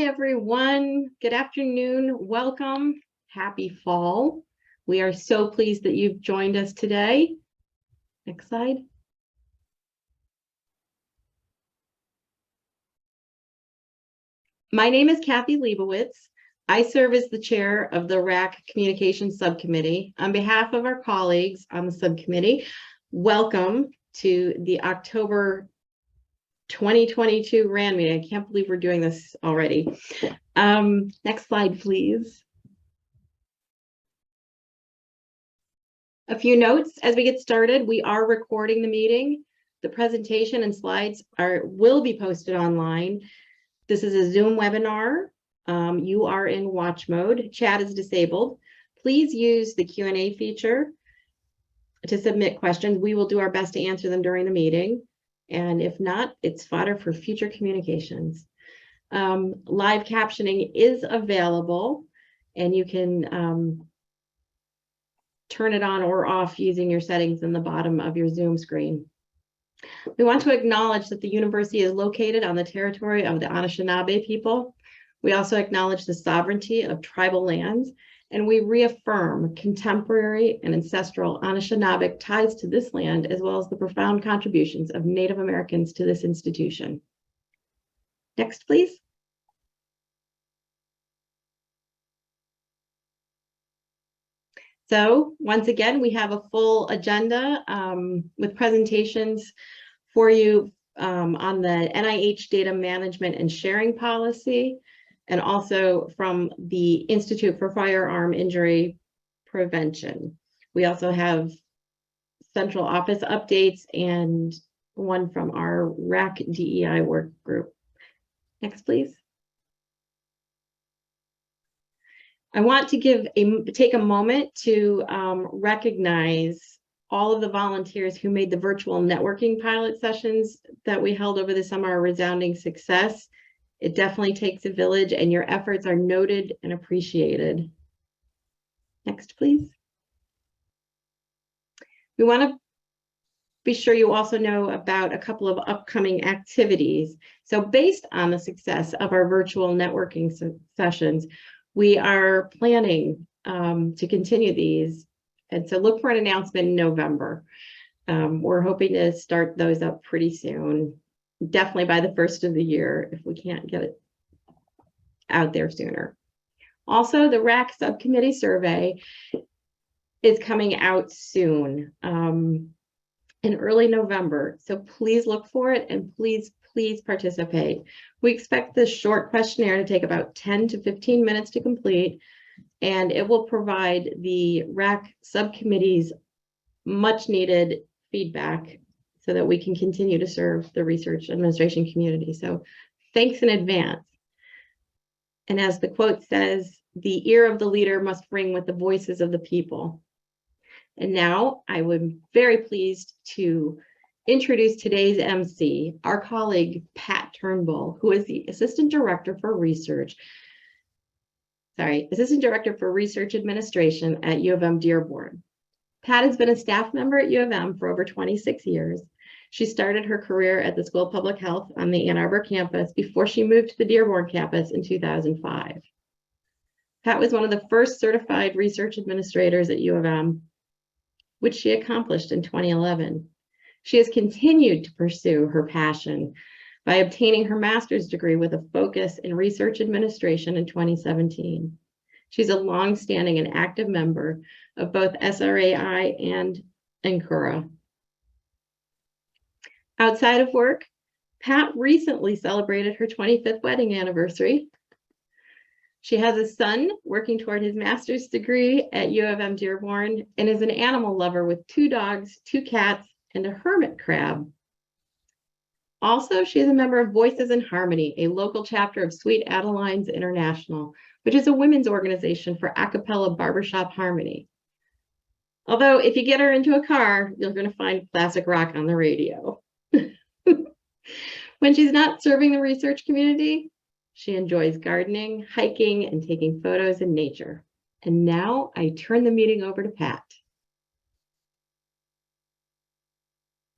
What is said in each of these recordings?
everyone. Good afternoon. Welcome. Happy fall. We are so pleased that you've joined us today. Next slide. My name is Kathy Leibowitz. I serve as the chair of the RAC Communications Subcommittee. On behalf of our colleagues on the subcommittee, welcome to the October 2022 RAN meeting. I can't believe we're doing this already. Next slide, please. A few notes as we get started. We are recording the meeting. The presentation and slides will be posted online. This is a Zoom webinar. You are in watch mode. Chat is disabled. Please use the Q&A feature to submit questions. We will do our best to answer them during the meeting. And if not, it's fodder for future communications. Live captioning is available, and you can turn it on or off using your settings in the bottom of your Zoom screen. We want to acknowledge that the university is located on the territory of the Anishinaabe people. We also acknowledge the sovereignty of tribal lands, and we reaffirm contemporary and ancestral Anishinaabe ties to this land, as well as the profound contributions of Native Americans to this institution. Next, please. So once again, we have a full agenda with presentations for you on the NIH data management and sharing policy, and also from the Institute for Firearm Injury Prevention. We also have central office updates and one from our RAC DEI work group. Next, please. I want to take a moment to recognize all of the volunteers who made the virtual networking pilot sessions that we held over the summer a resounding success. It definitely takes a village, and your efforts are noted and appreciated. Next, please. We want to be sure you also know about a couple of upcoming activities. So based on the success of our virtual networking sessions, we are planning to continue these. And so look for an announcement in November. We're hoping to start those up pretty soon, definitely by the first of the year, if we can't get it out there sooner. Also, the RAC subcommittee survey is coming out soon in early November. So please look for it, and please participate. We expect this short questionnaire to take about 10 to 15 minutes to complete, and it will provide the RAC subcommittee's much needed feedback so that we can continue to serve the research administration community. So thanks in advance. And as the quote says, the ear of the leader must ring with the voices of the people. And now I would very pleased to introduce today's MC, our colleague, Pat Turnbull, who is the Assistant Director for Research Administration at U of M Dearborn. Pat has been a staff member at U of M for over 26 years. She started her career at the School of Public Health on the Ann Arbor campus before she moved to the Dearborn campus in 2005. Pat was one of the first certified research administrators at U of M, which she accomplished in 2011. She has continued to pursue her passion by obtaining her master's degree with a focus in research administration in 2017. She's a longstanding and active member of both SRAI and NCURA. Outside of work, Pat recently celebrated her 25th wedding anniversary. She has a son working toward his master's degree at U of M Dearborn, and is an animal lover with 2 dogs, 2 cats, and a hermit crab. Also, she is a member of Voices in Harmony, a local chapter of Sweet Adelines International, which is a women's organization for a cappella barbershop harmony. Although if you get her into a car, you're going to find classic rock on the radio. When she's not serving the research community, she enjoys gardening, hiking, and taking photos in nature. And now I turn the meeting over to Pat.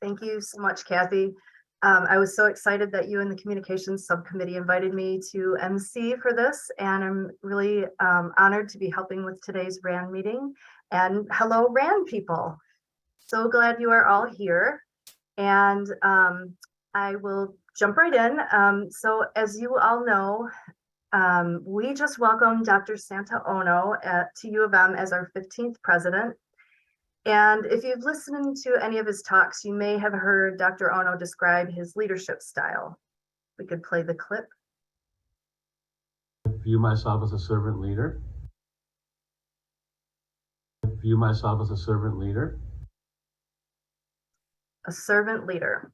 Thank you so much, Kathy. I was so excited that you and the communications subcommittee invited me to MC for this, and I'm really honored to be helping with today's RAN meeting. And hello, RAN people. So glad you are all here. And I will jump right in. So as you all know, we just welcomed Dr. Santa Ono to U of M as our 15th president. And if you've listened to any of his talks, you may have heard Dr. Ono describe his leadership style. We could play the clip. I view myself as a servant leader. I view myself as a servant leader. A servant leader.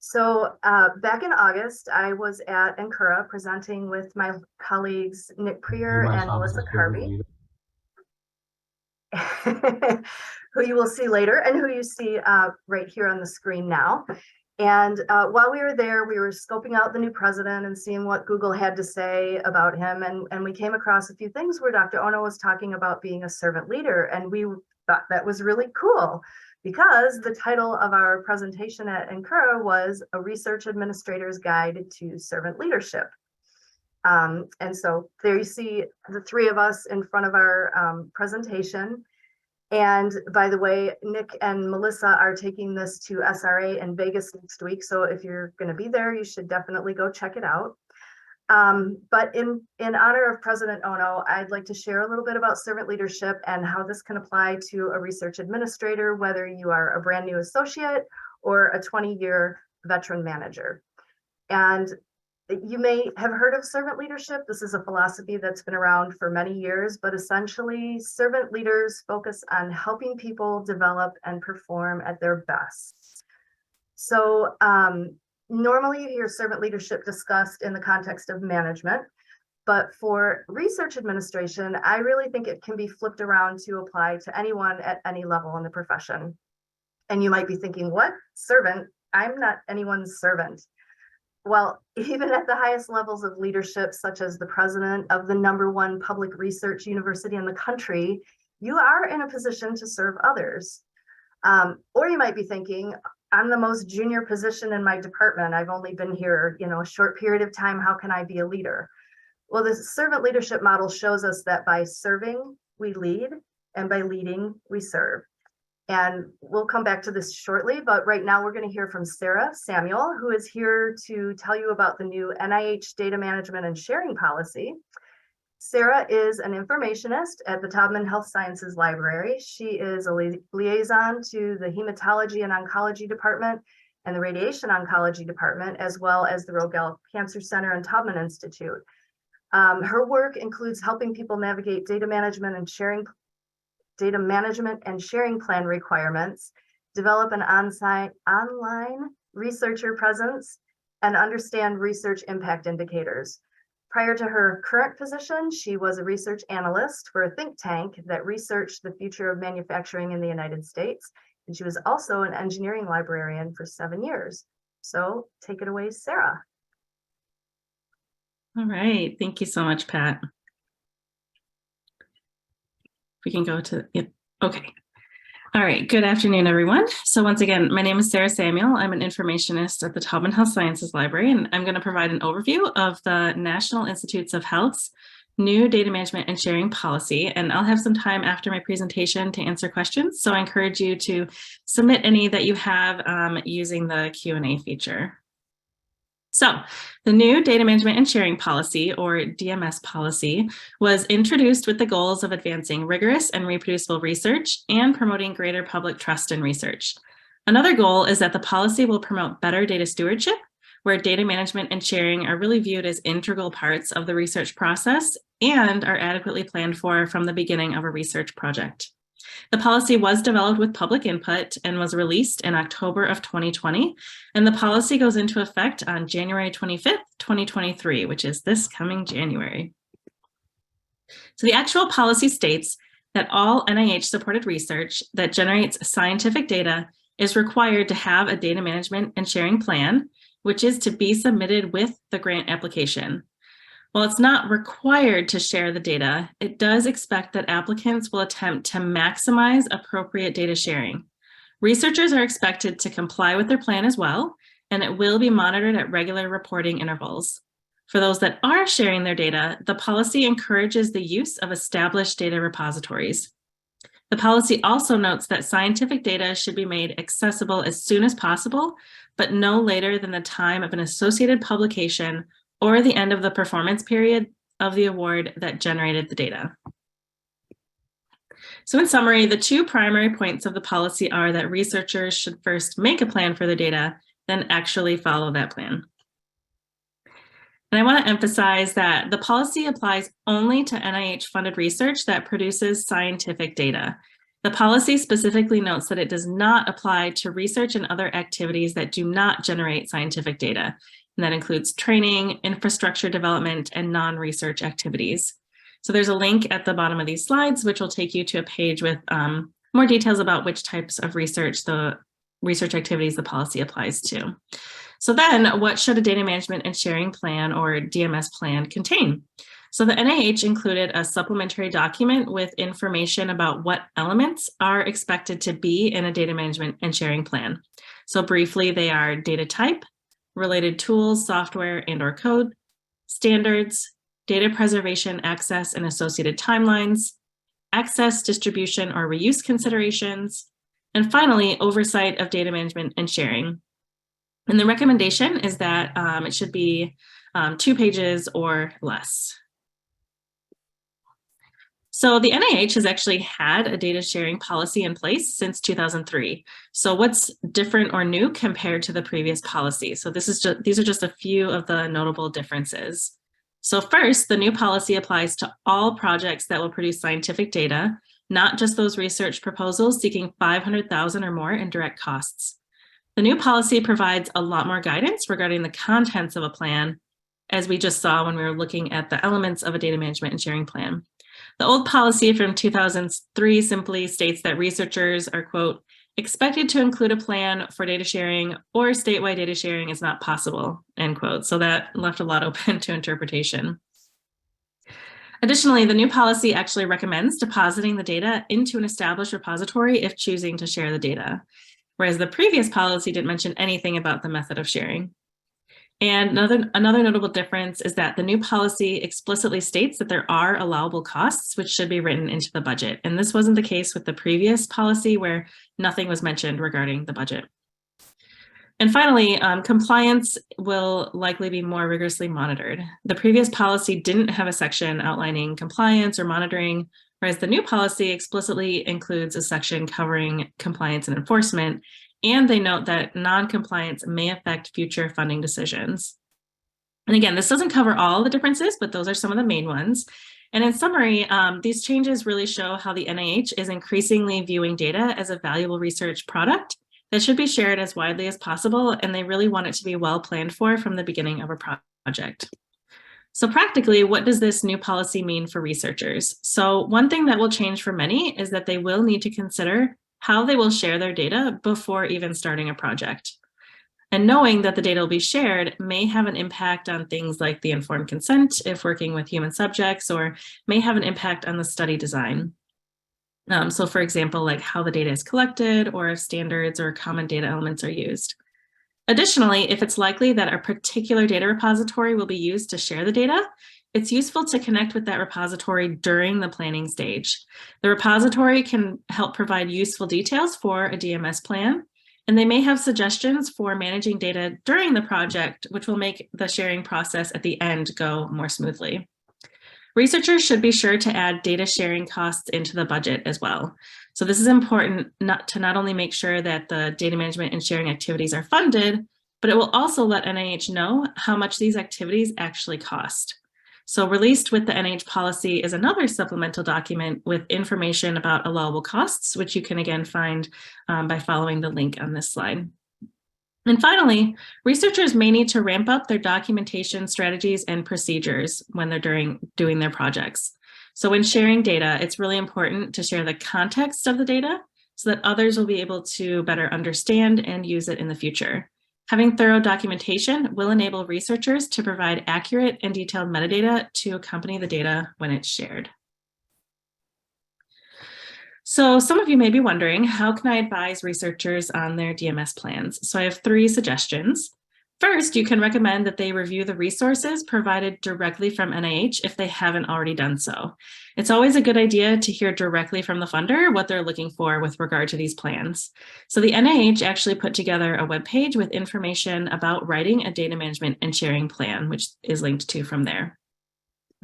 So back in August, I was at Ankura presenting with my colleagues Nick Prier and Melissa Carvey, who you will see later and who you see right here on the screen now. And while we were there, we were scoping out the new president and seeing what Google had to say about him. And we came across a few things where Dr. Ono was talking about being a servant leader. And we thought that was really cool because the title of our presentation at Ankura was A Research Administrator's Guide to Servant Leadership. And so there you see the three of us in front of our presentation. And by the way, Nick and Melissa are taking this to SRA in Vegas next week. So if you're going to be there, you should definitely go check it out. But in honor of President Ono, I'd like to share a little bit about servant leadership and how this can apply to a research administrator, whether you are a brand new associate or a 20-year veteran manager. And you may have heard of servant leadership. This is a philosophy that's been around for many years, but essentially servant leaders focus on helping people develop and perform at their best. So normally you hear servant leadership discussed in the context of management, but for research administration, I really think it can be flipped around to apply to anyone at any level in the profession. And you might be thinking, what? Servant? I'm not anyone's servant. Well, even at the highest levels of leadership, such as the president of the #1 public research university in the country, you are in a position to serve others. Or you might be thinking, I'm the most junior position in my department. I've only been here, a short period of time. How can I be a leader? Well, the servant leadership model shows us that by serving, we lead, and by leading, we serve. And we'll come back to this shortly, but right now we're going to hear from Sarah Samuel, who is here to tell you about the new NIH data management and sharing policy. Sarah is an informationist at the Taubman Health Sciences Library. She is a liaison to the Hematology and Oncology Department and the Radiation Oncology Department, as well as the Rogel Cancer Center and Taubman Institute. Her work includes helping people navigate data management and sharing plan requirements, develop an online researcher presence, and understand research impact indicators. Prior to her current position, she was a research analyst for a think tank that researched the future of manufacturing in the United States. And she was also an engineering librarian for 7 years. So take it away, Sarah. All right. Thank you so much, Pat. We can go to, yep. Okay. All right. Good afternoon, everyone. So once again, my name is Sarah Samuel. I'm an informationist at the Taubman Health Sciences Library, and I'm going to provide an overview of the National Institutes of Health's new data management and sharing policy. And I'll have some time after my presentation to answer questions. So I encourage you to submit any that you have using the Q&A feature. So the new data management and sharing policy, or DMS policy, was introduced with the goals of advancing rigorous and reproducible research and promoting greater public trust in research. Another goal is that the policy will promote better data stewardship, where data management and sharing are really viewed as integral parts of the research process and are adequately planned for from the beginning of a research project. The policy was developed with public input and was released in October of 2020, and the policy goes into effect on January 25th, 2023, which is this coming January. So the actual policy states that all NIH-supported research that generates scientific data is required to have a data management and sharing plan, which is to be submitted with the grant application. While it's not required to share the data, it does expect that applicants will attempt to maximize appropriate data sharing. Researchers are expected to comply with their plan as well, and it will be monitored at regular reporting intervals. For those that are sharing their data, the policy encourages the use of established data repositories. The policy also notes that scientific data should be made accessible as soon as possible, but no later than the time of an associated publication or the end of the performance period of the award that generated the data. So in summary, the two primary points of the policy are that researchers should first make a plan for the data, then actually follow that plan. And I want to emphasize that the policy applies only to NIH-funded research that produces scientific data. The policy specifically notes that it does not apply to research and other activities that do not generate scientific data. And that includes training, infrastructure development, and non-research activities. So there's a link at the bottom of these slides, which will take you to a page with more details about which types of research activities the policy applies to. So then what should a data management and sharing plan or DMS plan contain? So the NIH included a supplementary document with information about what elements are expected to be in a data management and sharing plan. So briefly, they are data type, related tools, software, and/or code, standards, data preservation, access, and associated timelines, access, distribution, or reuse considerations, and finally, oversight of data management and sharing. And the recommendation is that it should be 2 pages or less. So the NIH has actually had a data sharing policy in place since 2003. So what's different or new compared to the previous policy? So these are just a few of the notable differences. So first, the new policy applies to all projects that will produce scientific data, not just those research proposals seeking 500,000 or more in direct costs. The new policy provides a lot more guidance regarding the contents of a plan, as we just saw when we were looking at the elements of a data management and sharing plan. The old policy from 2003 simply states that researchers are, quote, expected to include a plan for data sharing or statewide data sharing is not possible, end quote. So that left a lot open to interpretation. Additionally, the new policy actually recommends depositing the data into an established repository if choosing to share the data, whereas the previous policy didn't mention anything about the method of sharing. And another notable difference is that the new policy explicitly states that there are allowable costs which should be written into the budget. And this wasn't the case with the previous policy where nothing was mentioned regarding the budget. And finally, compliance will likely be more rigorously monitored. The previous policy didn't have a section outlining compliance or monitoring, whereas the new policy explicitly includes a section covering compliance and enforcement. And they note that non-compliance may affect future funding decisions. And again, this doesn't cover all the differences, but those are some of the main ones. And in summary, these changes really show how the NIH is increasingly viewing data as a valuable research product that should be shared as widely as possible, and they really want it to be well planned for from the beginning of a project. So practically, what does this new policy mean for researchers? So one thing that will change for many is that they will need to consider how they will share their data before even starting a project. And knowing that the data will be shared may have an impact on things like the informed consent if working with human subjects, or may have an impact on the study design. So for example, like how the data is collected or if standards or common data elements are used. Additionally, if it's likely that a particular data repository will be used to share the data, it's useful to connect with that repository during the planning stage. The repository can help provide useful details for a DMS plan, and they may have suggestions for managing data during the project, which will make the sharing process at the end go more smoothly. Researchers should be sure to add data sharing costs into the budget as well. So this is important to not only make sure that the data management and sharing activities are funded, but it will also let NIH know how much these activities actually cost. So released with the NIH policy is another supplemental document with information about allowable costs, which you can again find by following the link on this slide. And finally, researchers may need to ramp up their documentation strategies and procedures when they're doing their projects. So when sharing data, it's really important to share the context of the data so that others will be able to better understand and use it in the future. Having thorough documentation will enable researchers to provide accurate and detailed metadata to accompany the data when it's shared. So some of you may be wondering, how can I advise researchers on their DMS plans? So I have 3 suggestions. First, you can recommend that they review the resources provided directly from NIH if they haven't already done so. It's always a good idea to hear directly from the funder what they're looking for with regard to these plans. So the NIH actually put together a webpage with information about writing a data management and sharing plan, which is linked to from there.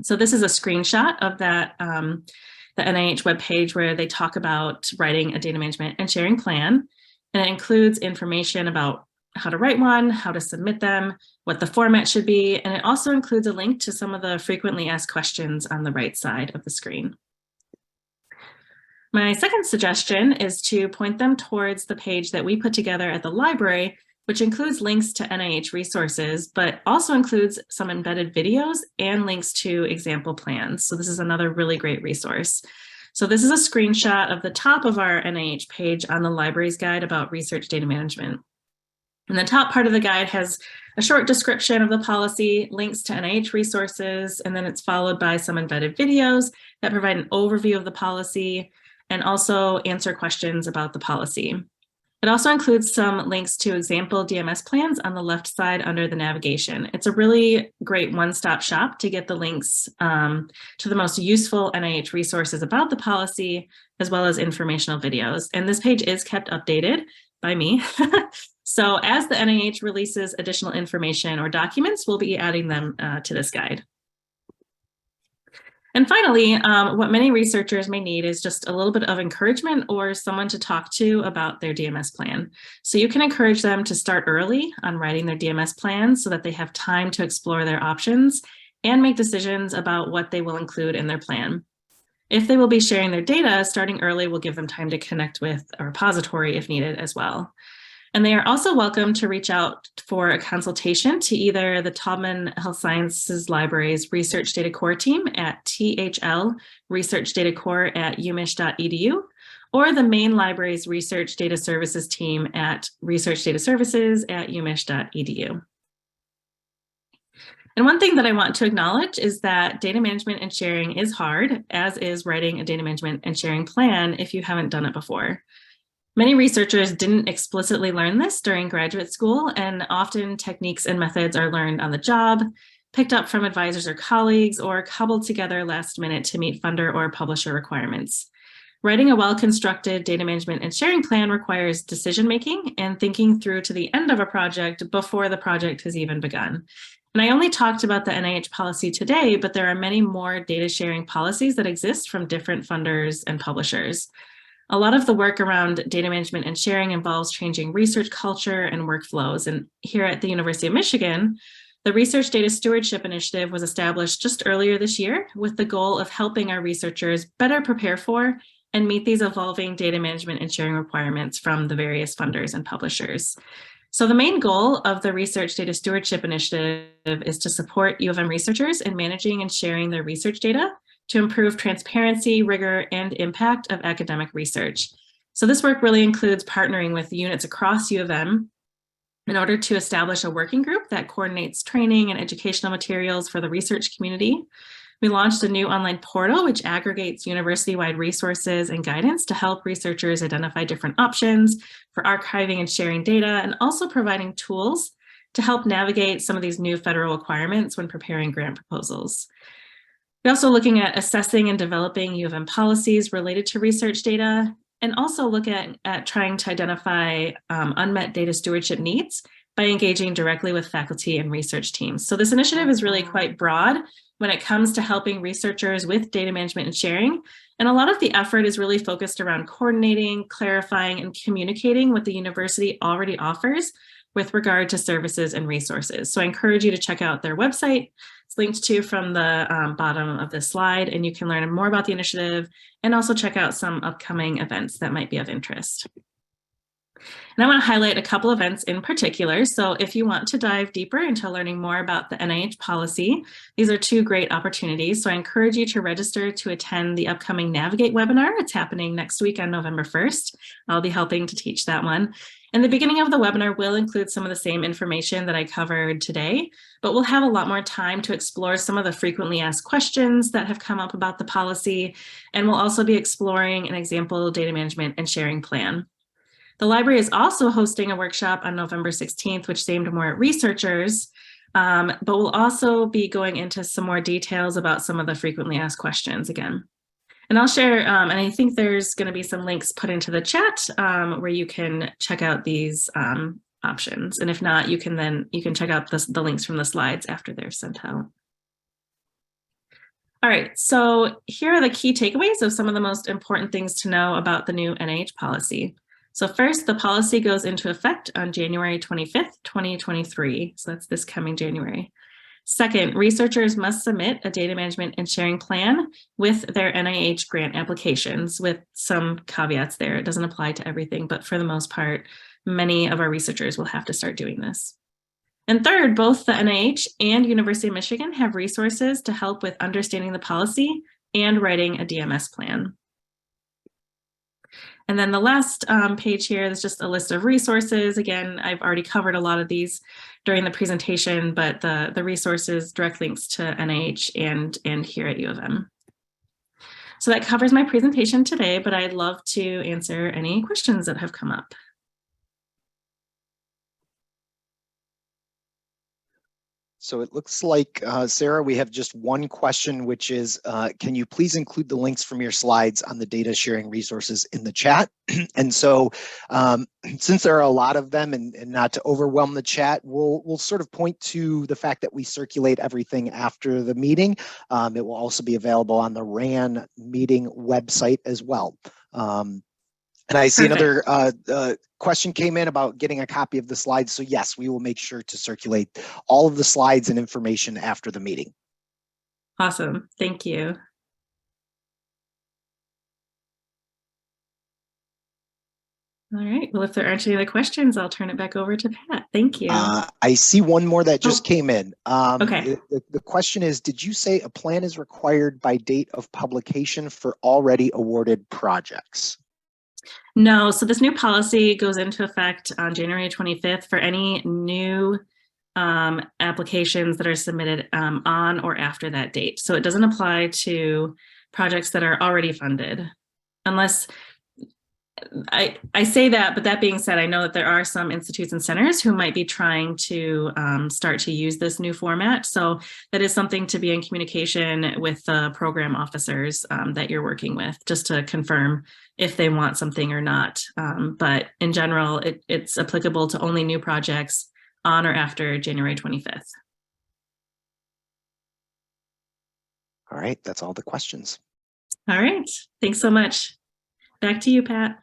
So this is a screenshot of that, the NIH webpage where they talk about writing a data management and sharing plan. And it includes information about how to write one, how to submit them, what the format should be, and it also includes a link to some of the frequently asked questions on the right side of the screen. My second suggestion is to point them towards the page that we put together at the library, which includes links to NIH resources, but also includes some embedded videos and links to example plans. So this is another really great resource. So this is a screenshot of the top of our NIH page on the library's guide about research data management. And the top part of the guide has a short description of the policy, links to NIH resources, and then it's followed by some embedded videos that provide an overview of the policy and also answer questions about the policy. It also includes some links to example DMS plans on the left side under the navigation. It's a really great one-stop shop to get the links to the most useful NIH resources about the policy, as well as informational videos. And this page is kept updated by me. So as the NIH releases additional information or documents, we'll be adding them to this guide. And finally, what many researchers may need is just a little bit of encouragement or someone to talk to about their DMS plan. So you can encourage them to start early on writing their DMS plan so that they have time to explore their options and make decisions about what they will include in their plan. If they will be sharing their data, starting early will give them time to connect with a repository if needed as well. And they are also welcome to reach out for a consultation to either the Taubman Health Sciences Library's Research Data Core team at THL Research Data Core at umich.edu, or the main library's Research Data Services team at Research Data Services at umich.edu. And one thing that I want to acknowledge is that data management and sharing is hard, as is writing a data management and sharing plan if you haven't done it before. Many researchers didn't explicitly learn this during graduate school, and often techniques and methods are learned on the job, picked up from advisors or colleagues, or cobbled together last minute to meet funder or publisher requirements. Writing a well-constructed data management and sharing plan requires decision-making and thinking through to the end of a project before the project has even begun. And I only talked about the NIH policy today, but there are many more data sharing policies that exist from different funders and publishers. A lot of the work around data management and sharing involves changing research culture and workflows. And here at the University of Michigan, the Research Data Stewardship Initiative was established just earlier this year with the goal of helping our researchers better prepare for and meet these evolving data management and sharing requirements from the various funders and publishers. So the main goal of the Research Data Stewardship Initiative is to support U of M researchers in managing and sharing their research data to improve transparency, rigor, and impact of academic research. So this work really includes partnering with units across U of M in order to establish a working group that coordinates training and educational materials for the research community. We launched a new online portal which aggregates university-wide resources and guidance to help researchers identify different options for archiving and sharing data, and also providing tools to help navigate some of these new federal requirements when preparing grant proposals. We're also looking at assessing and developing U of M policies related to research data, and also look at trying to identify unmet data stewardship needs by engaging directly with faculty and research teams. So this initiative is really quite broad when it comes to helping researchers with data management and sharing. And a lot of the effort is really focused around coordinating, clarifying, and communicating what the university already offers with regard to services and resources. So I encourage you to check out their website. It's linked to from the bottom of this slide, and you can learn more about the initiative and also check out some upcoming events that might be of interest. And I want to highlight a couple events in particular. So if you want to dive deeper into learning more about the NIH policy, these are two great opportunities. So I encourage you to register to attend the upcoming Navigate webinar. It's happening next week on November 1st. I'll be helping to teach that one. And the beginning of the webinar will include some of the same information that I covered today, but we'll have a lot more time to explore some of the frequently asked questions that have come up about the policy. And we'll also be exploring an example data management and sharing plan. The library is also hosting a workshop on November 16th, which is aimed more at researchers, but we'll also be going into some more details about some of the frequently asked questions again. And I'll share, and I think there's going to be some links put into the chat where you can check out these options. And if not, you can check out the links from the slides after they're sent out. All right, so here are the key takeaways of some of the most important things to know about the new NIH policy. So first, the policy goes into effect on January 25th, 2023. So that's this coming January. Second, researchers must submit a data management and sharing plan with their NIH grant applications, with some caveats there. It doesn't apply to everything, but for the most part, many of our researchers will have to start doing this. And third, both the NIH and University of Michigan have resources to help with understanding the policy and writing a DMS plan. And then the last page here is just a list of resources. Again, I've already covered a lot of these during the presentation, but the resources, direct links to NIH and here at U of M. So that covers my presentation today, but I'd love to answer any questions that have come up. So it looks like, Sarah, we have just one question, which is, can you please include the links from your slides on the data sharing resources in the chat? And so since there are a lot of them and not to overwhelm the chat, we'll sort of point to the fact that we circulate everything after the meeting. It will also be available on the RAN meeting website as well. And I see Perfect. another question came in about getting a copy of the slides. So yes, we will make sure to circulate all of the slides and information after the meeting. Awesome, thank you. All right, well, if there aren't any other questions, I'll turn it back over to Pat. Thank you. I see one more that just came in. Okay. The question is, did you say a plan is required by date of publication for already awarded projects? No, so this new policy goes into effect on January 25th for any new applications that are submitted on or after that date. So it doesn't apply to projects that are already funded, unless I say that, but that being said, I know that there are some institutes and centers who might be trying to start to use this new format. So that is something to be in communication with the program officers that you're working with, just to confirm if they want something or not. But in general, it's applicable to only new projects on or after January 25th. All right, that's all the questions. All right, thanks so much. Back to you, Pat.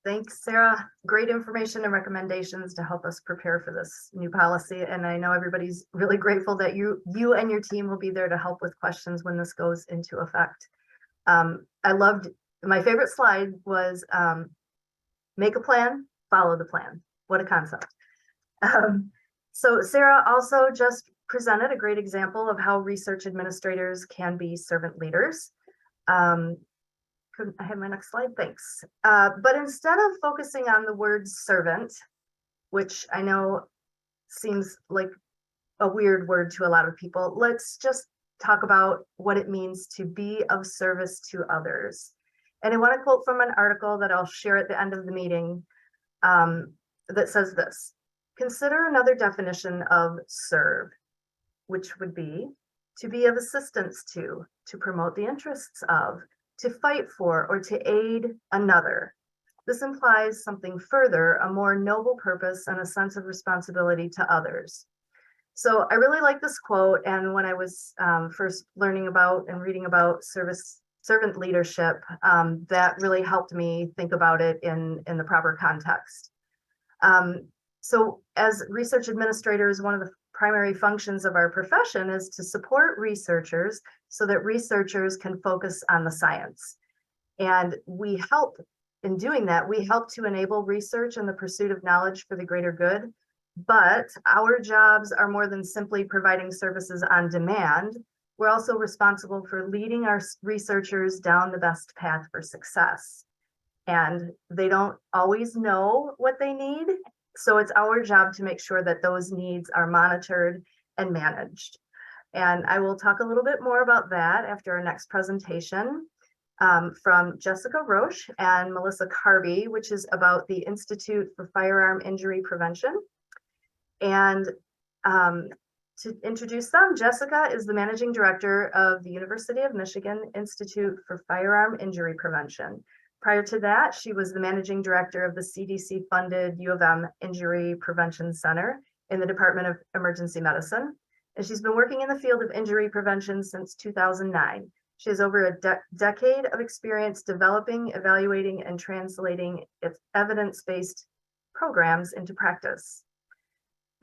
Thanks, Sarah. Great information and recommendations to help us prepare for this new policy. And I know everybody's really grateful that you and your team will be there to help with questions when this goes into effect. I loved, my favorite slide was make a plan, follow the plan. What a concept. So Sarah also just presented a great example of how research administrators can be servant leaders. I have my next slide, thanks. But instead of focusing on the word servant, which I know seems like a weird word to a lot of people, let's just talk about what it means to be of service to others. And I want to quote from an article that I'll share at the end of the meeting that says this: consider another definition of serve, which would be to be of assistance to promote the interests of, to fight for, or to aid another. This implies something further, a more noble purpose and a sense of responsibility to others. So I really like this quote, and when I was first learning about and reading about servant leadership, that really helped me think about it in the proper context. So as research administrators, one of the primary functions of our profession is to support researchers so that researchers can focus on the science. And we help in doing that, we help to enable research and the pursuit of knowledge for the greater good. But our jobs are more than simply providing services on demand. We're also responsible for leading our researchers down the best path for success. And they don't always know what they need. So it's our job to make sure that those needs are monitored and managed. And I will talk a little bit more about that after our next presentation. from Jessica Roche and Melissa Carby, which is about the Institute for Firearm Injury Prevention. And to introduce them, Jessica is the managing director of the University of Michigan Institute for Firearm Injury Prevention. Prior to that, she was the managing director of the CDC-funded U of M Injury Prevention Center in the Department of Emergency Medicine. And she's been working in the field of injury prevention since 2009. She has over a decade of experience developing, evaluating, and translating its evidence-based programs into practice.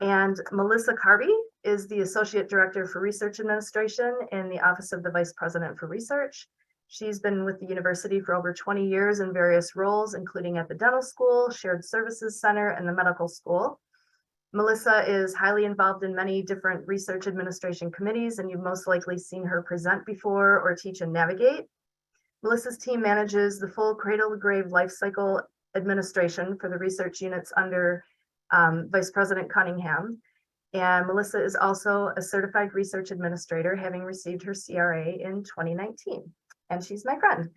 And Melissa Carby is the Associate Director for Research Administration in the Office of the Vice President for Research. She's been with the university for over 20 years in various roles, including at the Dental School, Shared Services Center, and the Medical School. Melissa is highly involved in many different research administration committees, and you've most likely seen her present before or teach and navigate. Melissa's team manages the full cradle-to-grave life cycle administration for the research units under Vice President Cunningham. And Melissa is also a certified research administrator, having received her CRA in 2019. And she's my friend.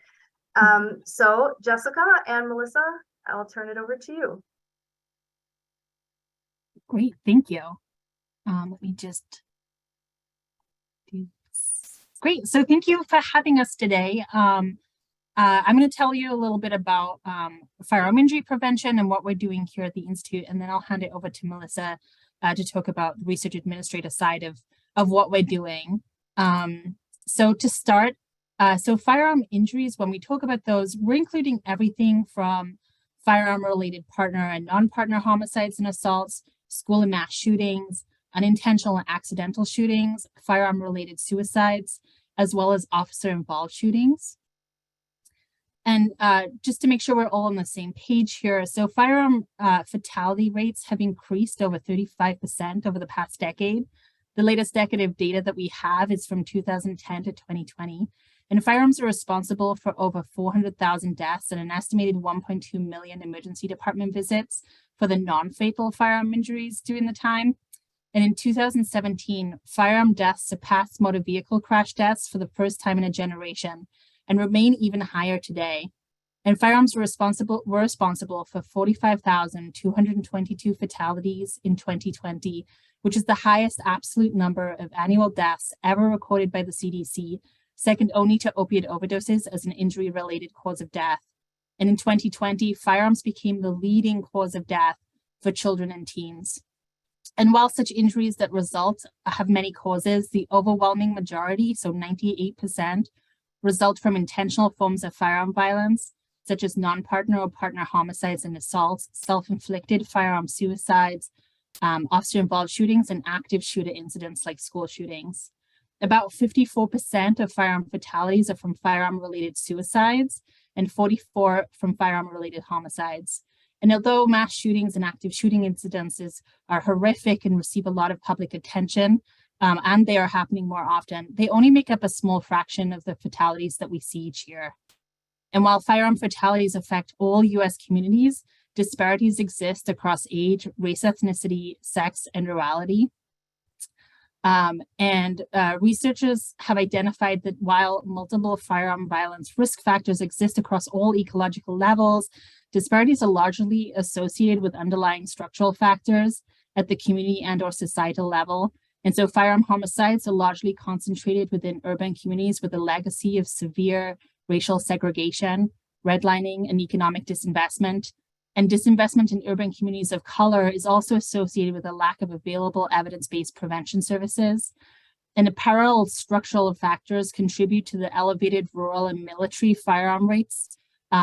So Jessica and Melissa, I'll turn it over to you. Great, thank you. Let me just do this. Great, so thank you for having us today. I'm going to tell you a little bit about firearm injury prevention and what we're doing here at the Institute, and then I'll hand it over to Melissa to talk about the research administrator side of what we're doing. So to start, so firearm injuries, when we talk about those, we're including everything from firearm-related partner and non-partner homicides and assaults, school and mass shootings, unintentional and accidental shootings, firearm-related suicides, as well as officer-involved shootings. And just to make sure we're all on the same page here, so firearm fatality rates have increased over 35% over the past decade. The latest decade of data that we have is from 2010 to 2020. And firearms are responsible for over 400,000 deaths and an estimated 1.2 million emergency department visits for the non-fatal firearm injuries during the time. And in 2017, firearm deaths surpassed motor vehicle crash deaths for the first time in a generation and remain even higher today. And firearms were responsible for 45,222 fatalities in 2020, which is the highest absolute number of annual deaths ever recorded by the CDC, second only to opioid overdoses as an injury-related cause of death. And in 2020, firearms became the leading cause of death for children and teens. And while such injuries that result have many causes, the overwhelming majority, so 98%, result from intentional forms of firearm violence, such as non-partner or partner homicides and assaults, self-inflicted firearm suicides, officer-involved shootings, and active shooter incidents like school shootings. About 54% of firearm fatalities are from firearm-related suicides and 44% from firearm-related homicides. And although mass shootings and active shooting incidences are horrific and receive a lot of public attention, and they are happening more often, they only make up a small fraction of the fatalities that we see each year. And while firearm fatalities affect all US communities, disparities exist across age, race, ethnicity, sex, and rurality. Researchers have identified that while multiple firearm violence risk factors exist across all ecological levels, disparities are largely associated with underlying structural factors at the community and or societal level. And so firearm homicides are largely concentrated within urban communities with a legacy of severe racial segregation, redlining, and economic disinvestment. And disinvestment in urban communities of color is also associated with a lack of available evidence-based prevention services. And the parallel structural factors contribute to the elevated rural and military firearm rates,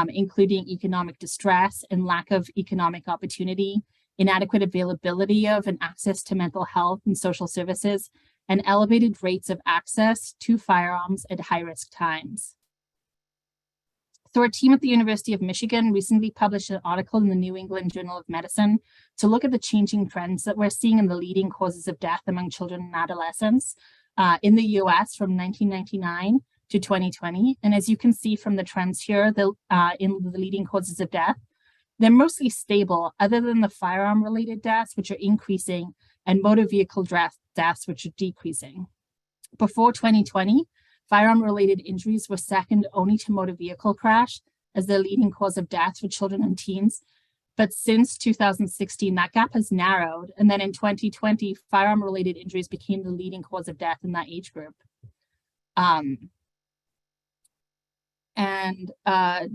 including economic distress and lack of economic opportunity, inadequate availability of and access to mental health and social services, and elevated rates of access to firearms at high-risk times. So our team at the University of Michigan recently published an article in the New England Journal of Medicine to look at the changing trends that we're seeing in the leading causes of death among children and adolescents in the US from 1999 to 2020. And as you can see from the trends here, in the leading causes of death, they're mostly stable other than the firearm-related deaths, which are increasing, and motor vehicle deaths, which are decreasing. Before 2020, Firearm-related injuries were second only to motor vehicle crash as the leading cause of death for children and teens. But since 2016, that gap has narrowed. And then in 2020, firearm-related injuries became the leading cause of death in that age group.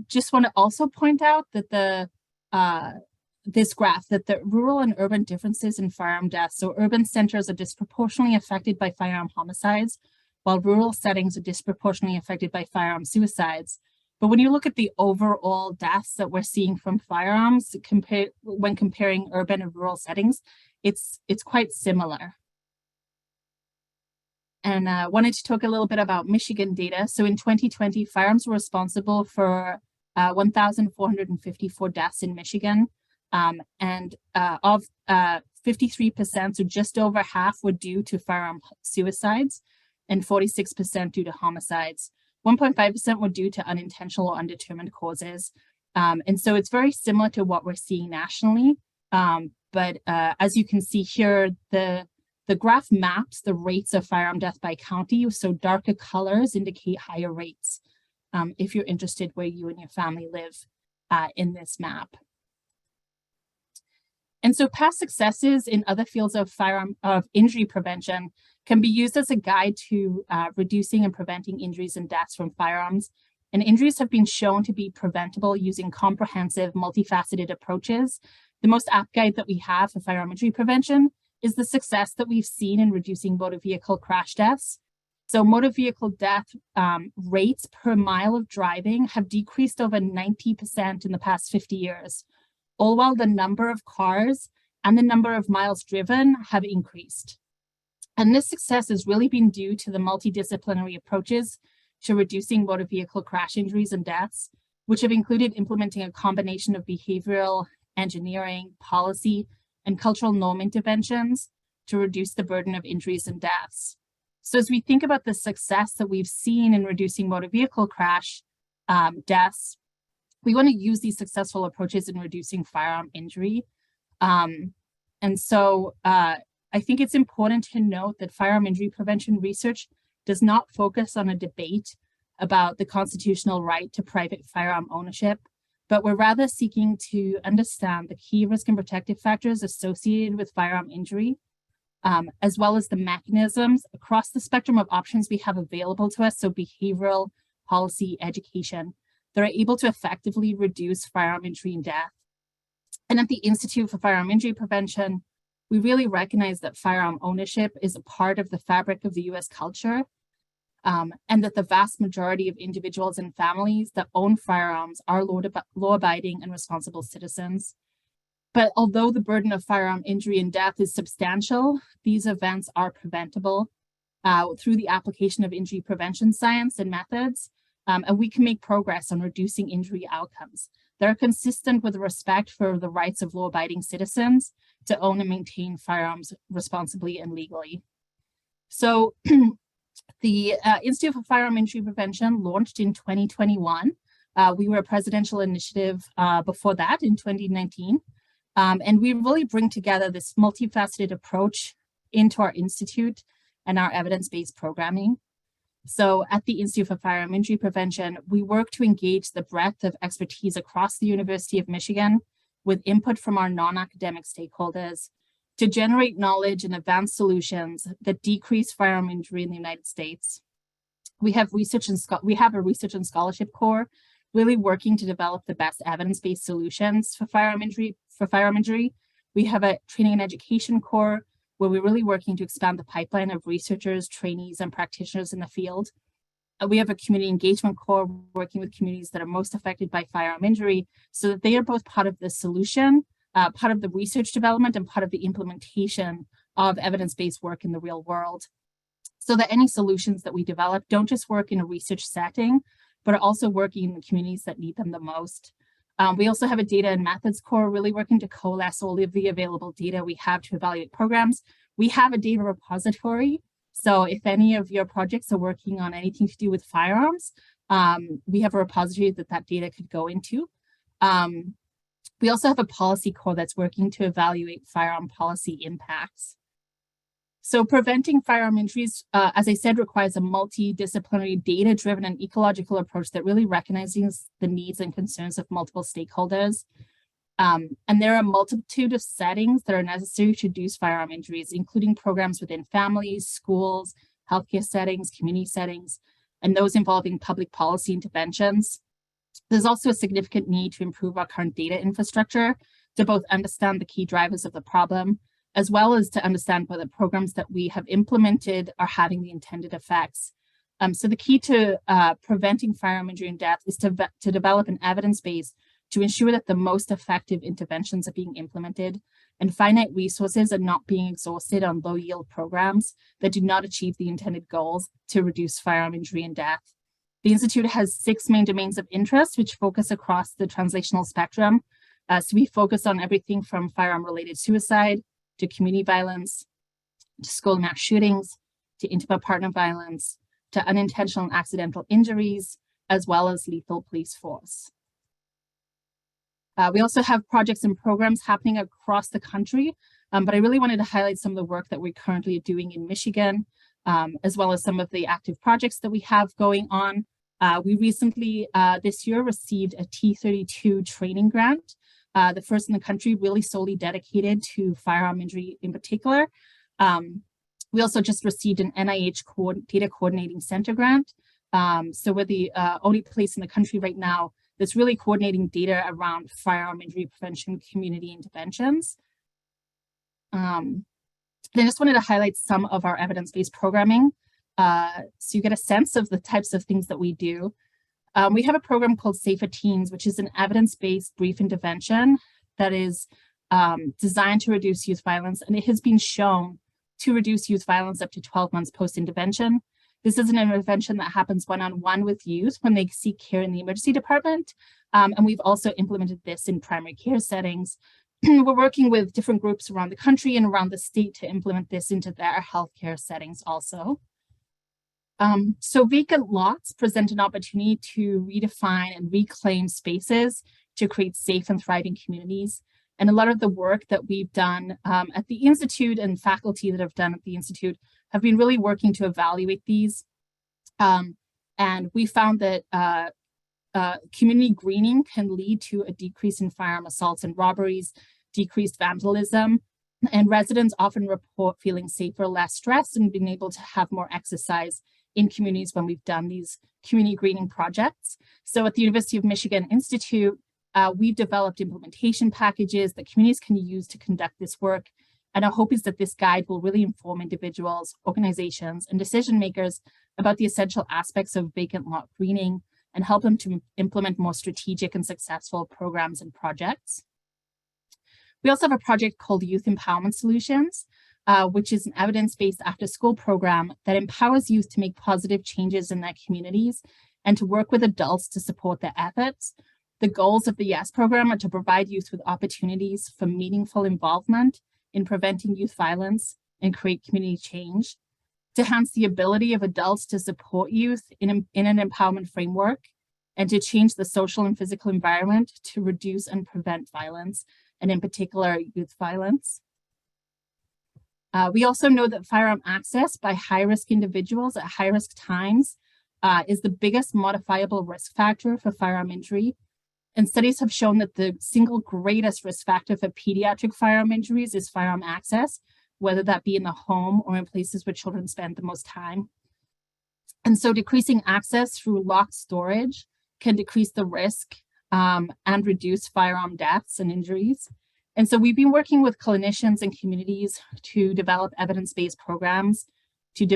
Just want to also point out that this graph, that the rural and urban differences in firearm deaths. So urban centers are disproportionately affected by firearm homicides, while rural settings are disproportionately affected by firearm suicides. But when you look at the overall deaths that we're seeing from firearms when comparing urban and rural settings, it's quite similar. And I wanted to talk a little bit about Michigan data. So in 2020, firearms were responsible for 1,454 deaths in Michigan. Of 53%, so just over half, were due to firearm suicides and 46% due to homicides. 1.5% were due to unintentional or undetermined causes. And so it's very similar to what we're seeing nationally. But as you can see here, the graph maps the rates of firearm death by county. So darker colors indicate higher rates if you're interested where you and your family live in this map. And so past successes in other fields of injury prevention can be used as a guide to reducing and preventing injuries and deaths from firearms. And injuries have been shown to be preventable using comprehensive, multifaceted approaches. The most apt guide that we have for firearm injury prevention is the success that we've seen in reducing motor vehicle crash deaths. So motor vehicle death rates per mile of driving have decreased over 90% in the past 50 years, all while the number of cars and the number of miles driven have increased. And this success has really been due to the multidisciplinary approaches to reducing motor vehicle crash injuries and deaths, which have included implementing a combination of behavioral, engineering, policy, and cultural norm interventions to reduce the burden of injuries and deaths. So as we think about the success that we've seen in reducing motor vehicle crash deaths, we want to use these successful approaches in reducing firearm injury. I think it's important to note that firearm injury prevention research does not focus on a debate about the constitutional right to private firearm ownership, but we're rather seeking to understand the key risk and protective factors associated with firearm injury, as well as the mechanisms across the spectrum of options we have available to us, so behavioral, policy, education, that are able to effectively reduce firearm injury and death. And at the Institute for Firearm Injury Prevention, we really recognize that firearm ownership is a part of the fabric of the US culture, and that the vast majority of individuals and families that own firearms are law-abiding and responsible citizens. But although the burden of firearm injury and death is substantial, these events are preventable through the application of injury prevention science and methods, and we can make progress on reducing injury outcomes that are consistent with respect for the rights of law-abiding citizens to own and maintain firearms responsibly and legally. So the Institute for Firearm Injury Prevention launched in 2021. We were a presidential initiative before that in 2019. And we really bring together this multifaceted approach into our institute and our evidence-based programming. So at the Institute for Firearm Injury Prevention, we work to engage the breadth of expertise across the University of Michigan with input from our non-academic stakeholders to generate knowledge and advance solutions that decrease firearm injury in the United States. We have a research and scholarship core really working to develop the best evidence-based solutions for firearm injury. We have a training and education core where we're really working to expand the pipeline of researchers, trainees, and practitioners in the field. We have a community engagement core working with communities that are most affected by firearm injury so that they are both part of the solution, part of the research development, and part of the implementation of evidence-based work in the real world. So that any solutions that we develop don't just work in a research setting, but are also working in the communities that need them the most. We also have a data and methods core really working to coalesce all of the available data we have to evaluate programs. We have a data repository. So if any of your projects are working on anything to do with firearms, we have a repository that data could go into. We also have a policy core that's working to evaluate firearm policy impacts. So preventing firearm injuries, as I said, requires a multidisciplinary, data-driven and ecological approach that really recognizes the needs and concerns of multiple stakeholders. And there are a multitude of settings that are necessary to reduce firearm injuries, including programs within families, schools, healthcare settings, community settings, and those involving public policy interventions. There's also a significant need to improve our current data infrastructure to both understand the key drivers of the problem, as well as to understand whether programs that we have implemented are having the intended effects. So the key to preventing firearm injury and death is to develop an evidence base to ensure that the most effective interventions are being implemented and finite resources are not being exhausted on low yield programs that do not achieve the intended goals to reduce firearm injury and death. The Institute has 6 main domains of interest, which focus across the translational spectrum. So we focus on everything from firearm related suicide to community violence, to school mass shootings, to intimate partner violence, to unintentional and accidental injuries, as well as lethal police force. We also have projects and programs happening across the country, but I really wanted to highlight some of the work that we're currently doing in Michigan, as well as some of the active projects that we have going on. We recently, this year, received a T32 training grant, the first in the country, really solely dedicated to firearm injury in particular. We also just received an NIH Data Coordinating Center grant. So we're the only place in the country right now that's really coordinating data around firearm injury prevention community interventions. And I just wanted to highlight some of our evidence-based programming so you get a sense of the types of things that we do. We have a program called Safer Teens, which is an evidence-based brief intervention that is designed to reduce youth violence, and it has been shown to reduce youth violence up to 12 months post-intervention. This is an intervention that happens one-on-one with youth when they seek care in the emergency department, and we've also implemented this in primary care settings. We're working with different groups around the country and around the state to implement this into their healthcare settings also. So vacant lots present an opportunity to redefine and reclaim spaces to create safe and thriving communities. And a lot of the work that we've done at the Institute and faculty that have done at the Institute have been really working to evaluate these. And we found that community greening can lead to a decrease in firearm assaults and robberies, decreased vandalism, and residents often report feeling safer, less stressed, and being able to have more exercise in communities when we've done these community greening projects. So at the University of Michigan Institute, we've developed implementation packages that communities can use to conduct this work. And our hope is that this guide will really inform individuals, organizations, and decision makers about the essential aspects of vacant lot greening and help them to implement more strategic and successful programs and projects. We also have a project called Youth Empowerment Solutions, which is an evidence-based after-school program that empowers youth to make positive changes in their communities and to work with adults to support their efforts. The goals of the YES program are to provide youth with opportunities for meaningful involvement in preventing youth violence and create community change, to enhance the ability of adults to support youth in an empowerment framework, and to change the social and physical environment to reduce and prevent violence, and in particular, youth violence. We also know that firearm access by high-risk individuals at high-risk times is the biggest modifiable risk factor for firearm injury. And studies have shown that the single greatest risk factor for pediatric firearm injuries is firearm access, whether that be in the home or in places where children spend the most time. And so decreasing access through locked storage can decrease the risk and reduce firearm deaths and injuries. And so we've been working with clinicians and communities to develop evidence-based programs to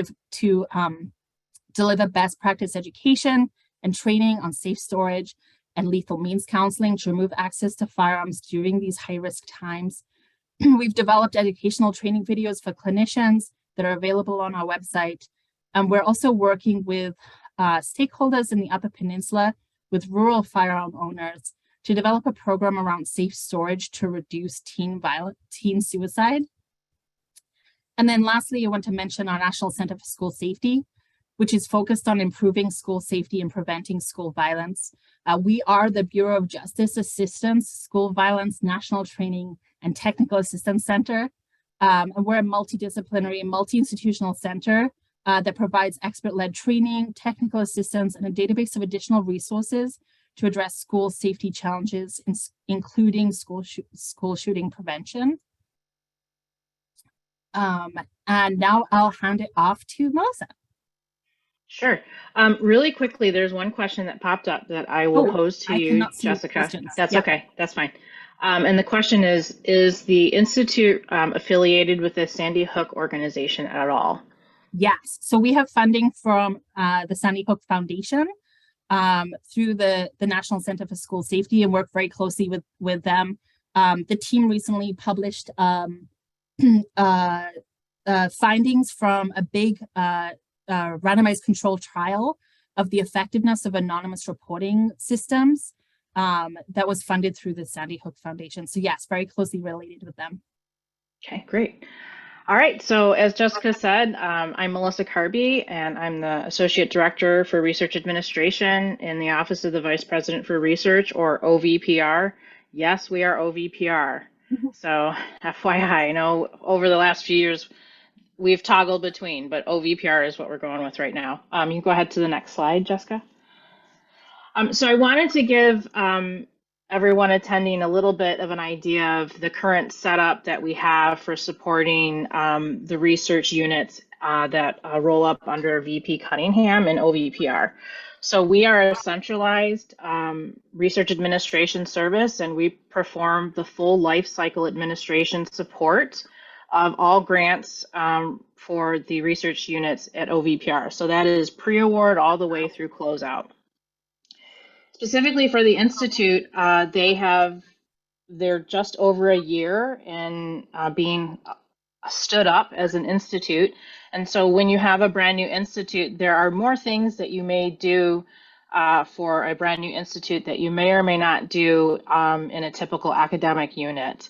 deliver best practice education and training on safe storage and lethal means counseling to remove access to firearms during these high-risk times. We've developed educational training videos for clinicians that are available on our website. And we're also working with stakeholders in the Upper Peninsula with rural firearm owners to develop a program around safe storage to reduce teen suicide. And then lastly, I want to mention our National Center for School Safety, which is focused on improving school safety and preventing school violence. We are the Bureau of Justice Assistance, School Violence, National Training, and Technical Assistance Center. And we're a multidisciplinary, multi-institutional center that provides expert-led training, technical assistance, and a database of additional resources to address school safety challenges, including school shooting prevention. And now I'll hand it off to Melissa. Sure. Really quickly, there's one question that popped up that I will pose to I you, cannot see Jessica. questions. That's Yeah. okay. That's fine. And the question is the Institute affiliated with the Sandy Hook organization at all? Yes. So we have funding from the Sandy Hook Foundation through the National Center for School Safety, and work very closely with them. The team recently published findings from a big randomized control trial of the effectiveness of anonymous reporting systems that was funded through the Sandy Hook Foundation. So yes, very closely related with them. Okay, great. All right, so as Jessica said, I'm Melissa Carby, and I'm the Associate Director for Research Administration in the Office of the Vice President for Research, or OVPR. Yes, we are OVPR. So FYI, I know over the last few years, we've toggled between, but OVPR is what we're going with right now. You can go ahead to the next slide, Jessica. So I wanted to give everyone attending a little bit of an idea of the current setup that we have for supporting the research units that roll up under VP Cunningham and OVPR. So we are a centralized research administration service, and we perform the full life cycle administration support of all grants for the research units at OVPR. So that is pre-award all the way through closeout. Specifically for the Institute, they're just over a year in being stood up as an institute. And so when you have a brand new institute, there are more things that you may do for a brand new institute that you may or may not do in a typical academic unit.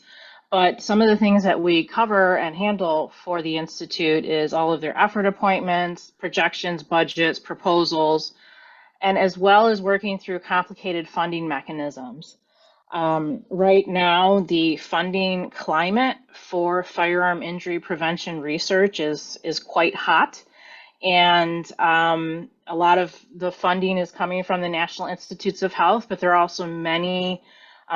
But some of the things that we cover and handle for the Institute is all of their effort appointments, projections, budgets, proposals, and as well as working through complicated funding mechanisms. Right now, the funding climate for firearm injury prevention research is quite hot. And a lot of the funding is coming from the National Institutes of Health, but there are also many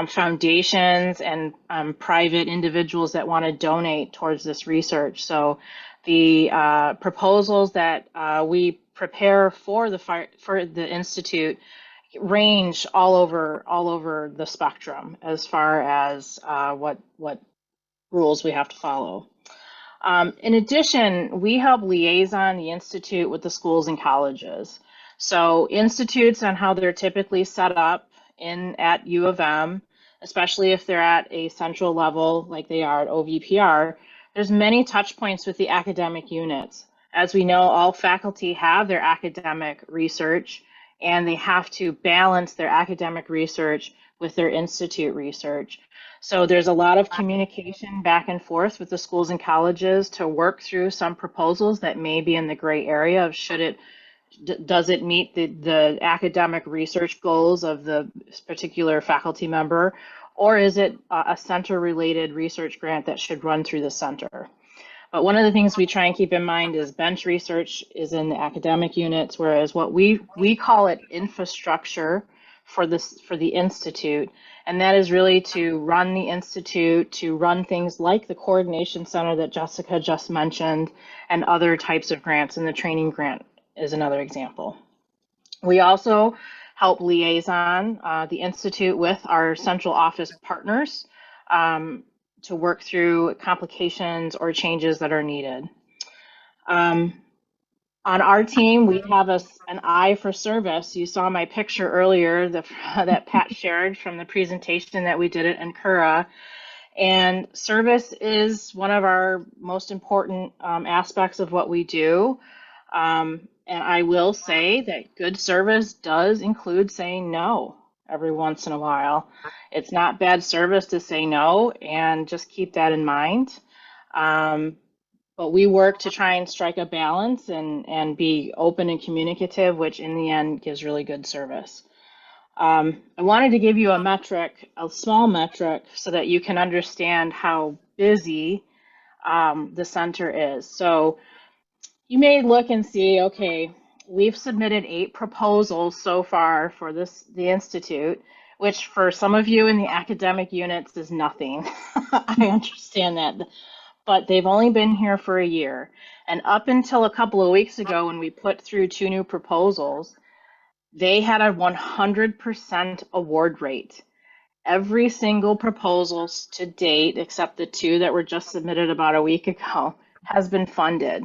foundations and private individuals that want to donate towards this research. So the proposals that we prepare for the Institute range all over the spectrum as far as what rules we have to follow. In addition, we help liaison the Institute with the schools and colleges. So institutes and how they're typically set up at U of M, especially if they're at a central level like they are at OVPR, there's many touch points with the academic units. As we know, all faculty have their academic research, and they have to balance their academic research with their institute research. So there's a lot of communication back and forth with the schools and colleges to work through some proposals that may be in the gray area of does it meet the academic research goals of the particular faculty member, or is it a center-related research grant that should run through the center? But one of the things we try and keep in mind is bench research is in the academic units, whereas what we call it infrastructure for the Institute, and that is really to run the Institute, to run things like the Coordination Center that Jessica just mentioned, and other types of grants, and the training grant is another example. We also help liaison the Institute with our central office partners to work through complications or changes that are needed. On our team, we have an eye for service. You saw my picture earlier that Pat shared from the presentation that we did at NCURA. And service is one of our most important aspects of what we do. And I will say that good service does include saying no every once in a while. It's not bad service to say no, and just keep that in mind. But we work to try and strike a balance and be open and communicative, which in the end gives really good service. I wanted to give you a small metric, so that you can understand how busy the center is. So you may look and see, okay, we've submitted 8 proposals so far for the Institute, which for some of you in the academic units is nothing. I understand that, but they've only been here for a year. And up until a couple of weeks ago, when we put through 2 new proposals, they had a 100% award rate. Every single proposal to date, except the 2 that were just submitted about a week ago, has been funded.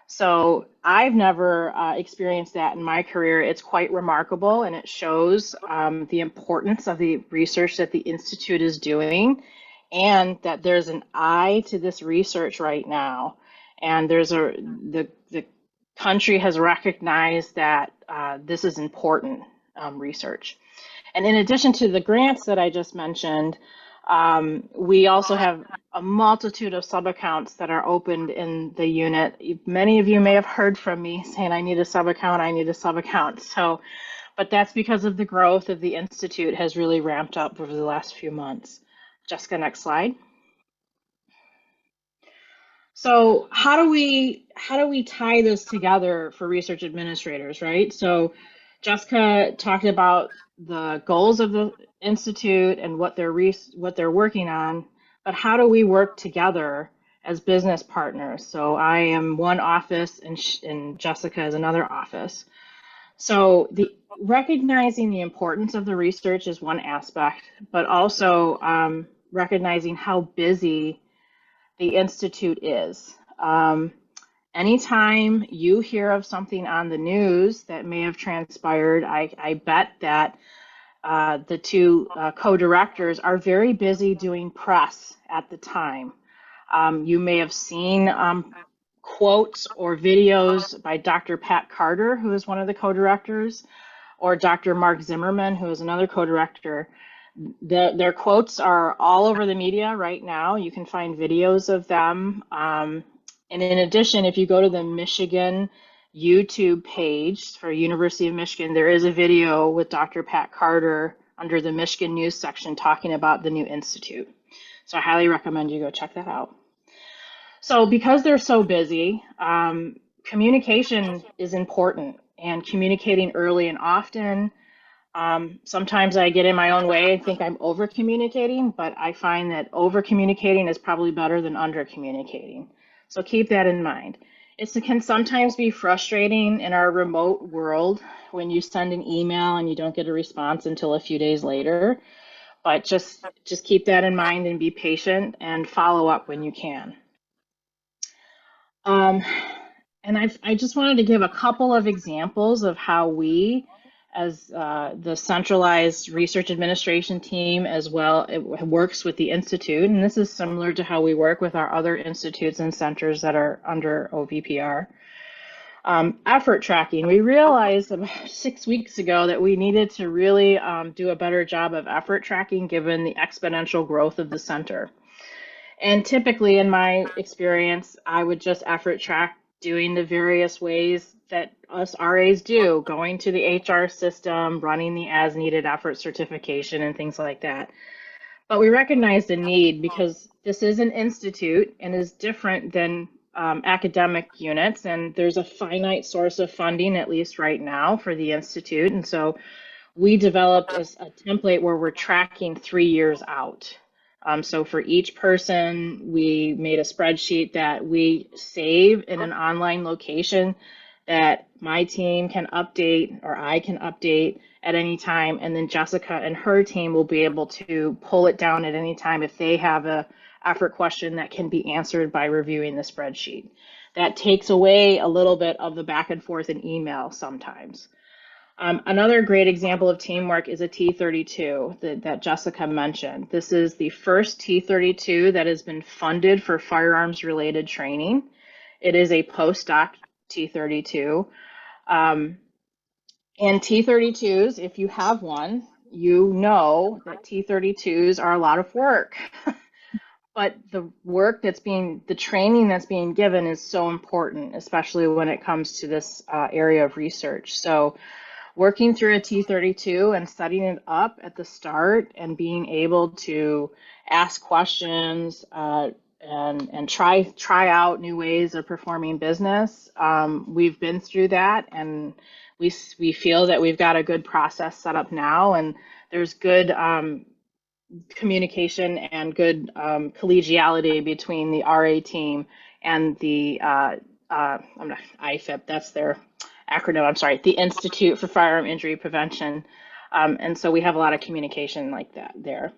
So I've never experienced that in my career. It's quite remarkable, and it shows the importance of the research that the Institute is doing, and that there's an eye to this research right now. And the country has recognized that this is important research. And in addition to the grants that I just mentioned, we also have a multitude of sub-accounts that are opened in the unit. Many of you may have heard from me saying, I need a sub-account, I need a sub-account. So, but that's because of the growth of the Institute has really ramped up over the last few months. Jessica, next slide. So how do we tie this together for research administrators, right? So Jessica talked about the goals of the Institute and what they're working on, but how do we work together as business partners? So I am one office and Jessica is another office. So recognizing the importance of the research is one aspect, but also recognizing how busy the Institute is. Anytime you hear of something on the news that may have transpired, I bet that the 2 co-directors are very busy doing press at the time. You may have seen quotes or videos by Dr. Pat Carter, who is one of the co-directors, or Dr. Mark Zimmerman, who is another co-director. Their quotes are all over the media right now. You can find videos of them. And in addition, if you go to the Michigan YouTube page for University of Michigan, there is a video with Dr. Pat Carter under the Michigan News section talking about the new Institute. So I highly recommend you go check that out. So because they're so busy, communication is important, and communicating early and often. Sometimes I get in my own way and think I'm over communicating, but I find that over communicating is probably better than under communicating. So keep that in mind. It can sometimes be frustrating in our remote world when you send an email and you don't get a response until a few days later, but just keep that in mind and be patient and follow up when you can. And I just wanted to give a couple of examples of how we, as the centralized research administration team, as well, it works with the Institute. And this is similar to how we work with our other institutes and centers that are under OVPR. Effort tracking. We realized about 6 weeks ago that we needed to really do a better job of effort tracking given the exponential growth of the center. And typically in my experience, I would just effort track doing the various ways that us RAs do, going to the HR system, running the as needed effort certification and things like that. But we recognize the need because this is an institute and is different than academic units, and there's a finite source of funding, at least right now, for the Institute. And so we developed a template where we're tracking 3 years out. So for each person, we made a spreadsheet that we save in an online location that my team can update or I can update at any time. And then Jessica and her team will be able to pull it down at any time if they have a effort question that can be answered by reviewing the spreadsheet. That takes away a little bit of the back and forth in email sometimes. Another great example of teamwork is a T32 that Jessica mentioned. This is the first T32 that has been funded for firearms related training. It is a postdoc T32. And T32s, if you have one, you know that T32s are a lot of work. But the training that's being given is so important, especially when it comes to this area of research. So working through a T32 and setting it up at the start and being able to ask questions, and try out new ways of performing business. We've been through that, and we feel that we've got a good process set up now, and there's good communication and good collegiality between the RA team and the IFIP, that's their acronym, I'm sorry, the Institute for Firearm Injury Prevention. And so we have a lot of communication like that there.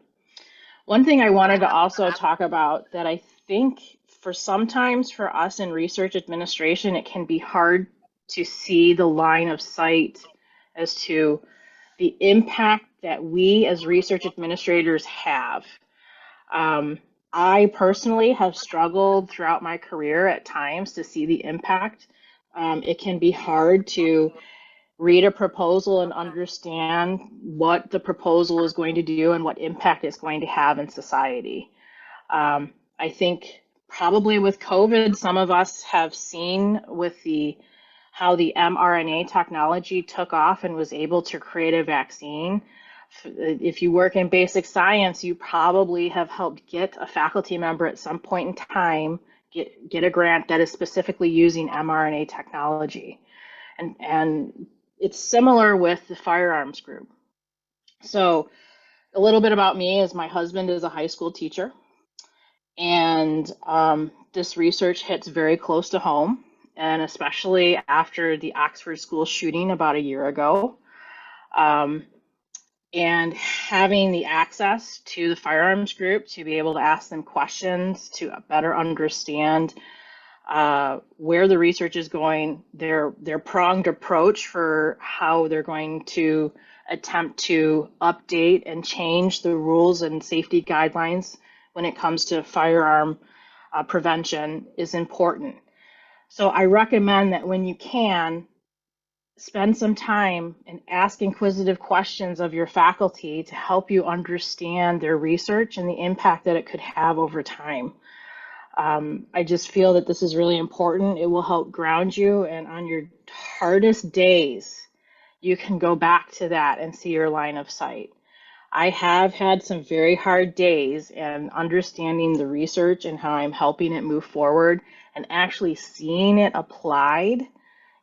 One thing I wanted to also talk about that I think sometimes for us in research administration, it can be hard to see the line of sight as to the impact that we as research administrators have. I personally have struggled throughout my career at times to see the impact. It can be hard to read a proposal and understand what the proposal is going to do and what impact it's going to have in society. I think probably with COVID, some of us have seen with how the mRNA technology took off and was able to create a vaccine. If you work in basic science, you probably have helped get a faculty member at some point in time get a grant that is specifically using mRNA technology. And it's similar with the firearms group. So a little bit about me is my husband is a high school teacher, and this research hits very close to home, and especially after the Oxford school shooting about a year ago. And having the access to the firearms group to be able to ask them questions, to better understand where the research is going, their pronged approach for how they're going to attempt to update and change the rules and safety guidelines when it comes to firearm prevention is important. So I recommend that when you can, spend some time and ask inquisitive questions of your faculty to help you understand their research and the impact that it could have over time. I just feel that this is really important. It will help ground you, and on your hardest days, you can go back to that and see your line of sight. I have had some very hard days, and understanding the research and how I'm helping it move forward and actually seeing it applied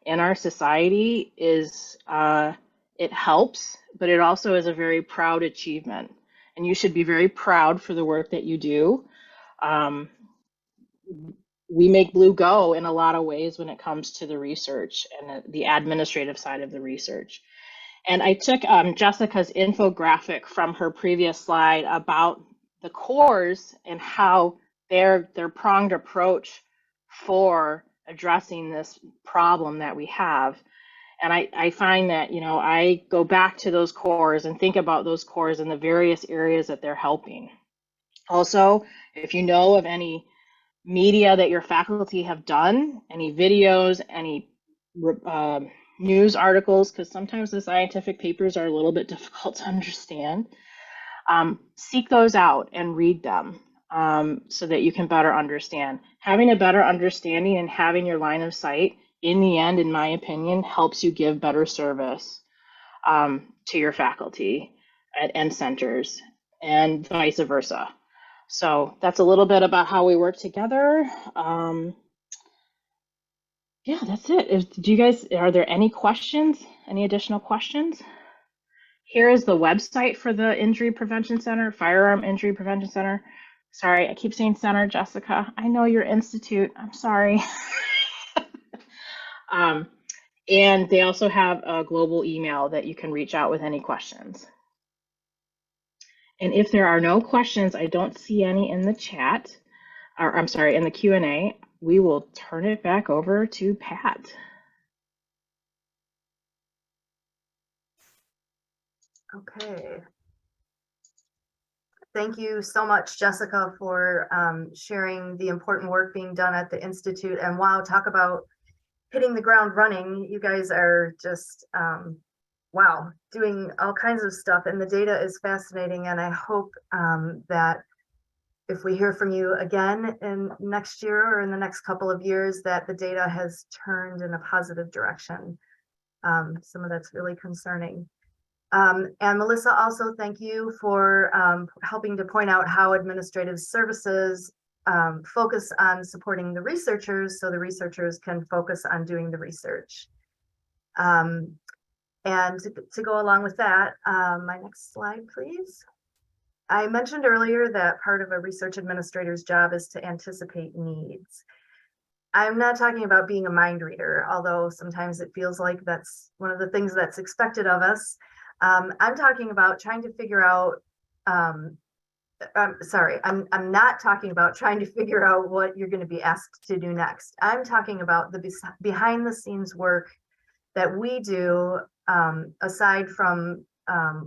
in our society is, it helps, but it also is a very proud achievement. And you should be very proud for the work that you do. We make Blue go in a lot of ways when it comes to the research and the administrative side of the research. And I took Jessica's infographic from her previous slide about the cores and how their pronged approach for addressing this problem that we have. And I find that, you know, I go back to those cores and think about those cores in the various areas that they're helping. Also, if you know of any media that your faculty have done, any videos, any news articles, because sometimes the scientific papers are a little bit difficult to understand, seek those out and read them so that you can better understand. Having a better understanding and having your line of sight, in the end, in my opinion, helps you give better service to your faculty and centers, and vice versa. So that's a little bit about how we work together. Yeah, that's it. Do you guys, are there any questions? Any additional questions? Here is the website for the Injury Prevention Center, Firearm Injury Prevention Center. Sorry, I keep saying center, Jessica. I know your institute. I'm sorry. And they also have a global email that you can reach out with any questions. And if there are no questions, I don't see any in the chat, or I'm sorry, in the Q&A, we will turn it back over to Pat. Okay. Thank you so much, Jessica, for sharing the important work being done at the Institute. And wow, talk about hitting the ground running. You guys are just, wow, doing all kinds of stuff, and the data is fascinating. And I hope that if we hear from you again in next year or in the next couple of years, that the data has turned in a positive direction. Some of that's really concerning. And Melissa, also thank you for helping to point out how administrative services focus on supporting the researchers so the researchers can focus on doing the research. And to go along with that, my next slide, please. I mentioned earlier that part of a research administrator's job is to anticipate needs. I'm not talking about being a mind reader, although sometimes it feels like that's one of the things that's expected of us. I'm talking about trying to figure out, I'm not talking about trying to figure out what you're going to be asked to do next. I'm talking about the behind the scenes work that we do, aside from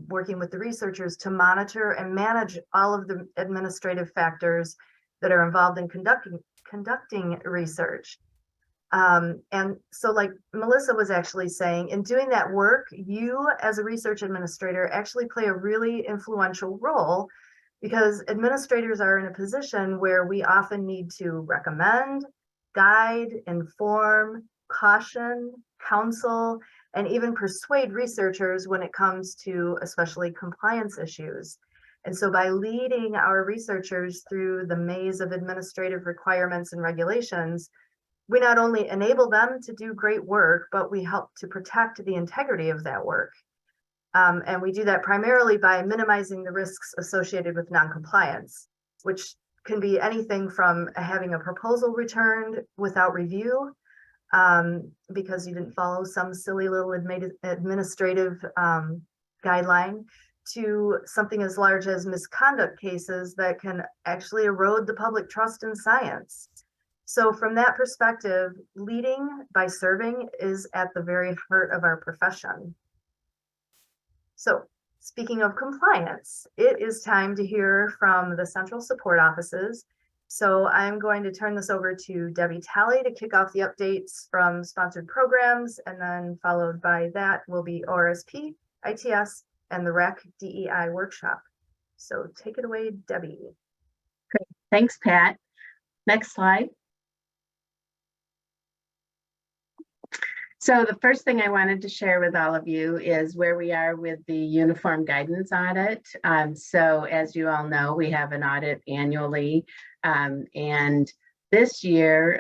working with the researchers to monitor and manage all of the administrative factors that are involved in conducting research. And so like Melissa was actually saying, in doing that work, you as a research administrator actually play a really influential role, because administrators are in a position where we often need to recommend, guide, inform, caution, counsel, and even persuade researchers when it comes to especially compliance issues. And so by leading our researchers through the maze of administrative requirements and regulations, we not only enable them to do great work, but we help to protect the integrity of that work. And we do that primarily by minimizing the risks associated with noncompliance, which can be anything from having a proposal returned without review, because you didn't follow some silly little administrative guideline, to something as large as misconduct cases that can actually erode the public trust in science. So from that perspective, leading by serving is at the very heart of our profession. So speaking of compliance, it is time to hear from the central support offices. So I'm going to turn this over to Debbie Talley to kick off the updates from sponsored programs, and then followed by that will be ORSP, ITS, and the REC DEI workshop. So take it away, Debbie. Great. Thanks, Pat. Next slide. So the first thing I wanted to share with all of you is where we are with the uniform guidance audit. So as you all know, we have an audit annually, and this year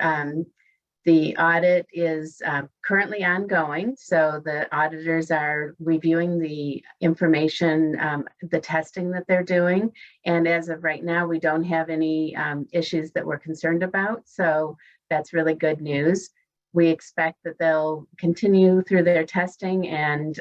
the audit is currently ongoing. So the auditors are reviewing the information, the testing that they're doing. And as of right now, we don't have any issues that we're concerned about. So that's really good news. We expect that they'll continue through their testing, and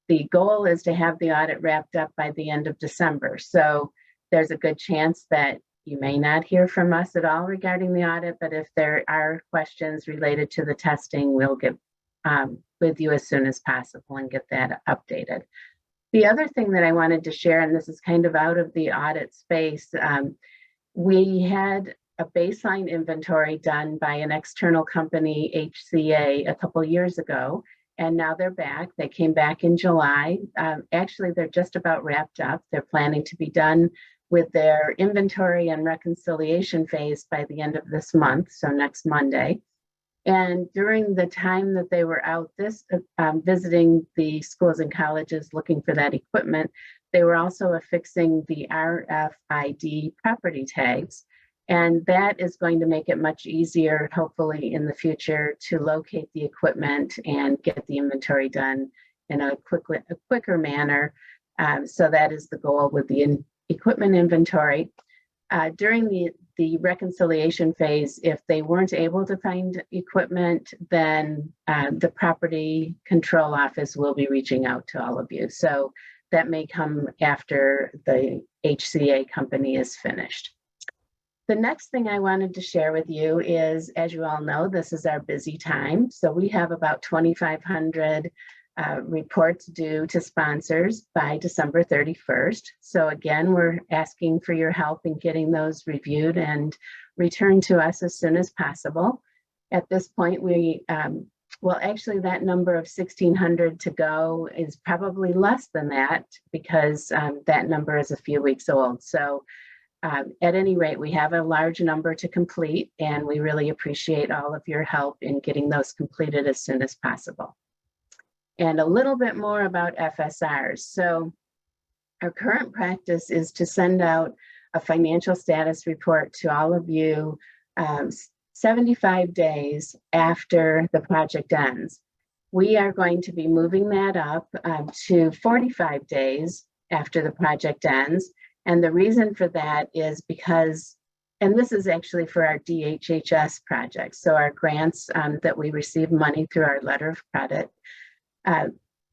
the goal is to have the audit wrapped up by the end of December. So there's a good chance that you may not hear from us at all regarding the audit, but if there are questions related to the testing, we'll get with you as soon as possible and get that updated. The other thing that I wanted to share, and this is kind of out of the audit space, we had a baseline inventory done by an external company, HCA, a couple years ago, and now they're back. They came back in July. Actually, they're just about wrapped up. They're planning to be done with their inventory and reconciliation phase by the end of this month, so next Monday. And during the time that they were out visiting the schools and colleges looking for that equipment, they were also affixing the RFID property tags. And that is going to make it much easier, hopefully in the future, to locate the equipment and get the inventory done in a quicker manner. So that is the goal with the equipment inventory. During the reconciliation phase, if they weren't able to find equipment, then the property control office will be reaching out to all of you. So that may come after the HCA company is finished. The next thing I wanted to share with you is, as you all know, this is our busy time. So we have about 2,500 reports due to sponsors by December 31st. So again, we're asking for your help in getting those reviewed and returned to us as soon as possible. At this point, well, actually that number of 1,600 to go is probably less than that, because that number is a few weeks old. So at any rate, we have a large number to complete, and we really appreciate all of your help in getting those completed as soon as possible. And a little bit more about FSRs. So our current practice is to send out a financial status report to all of you 75 days after the project ends. We are going to be moving that up to 45 days after the project ends. And the reason for that is because, and this is actually for our DHHS projects, so our grants that we receive money through our letter of credit.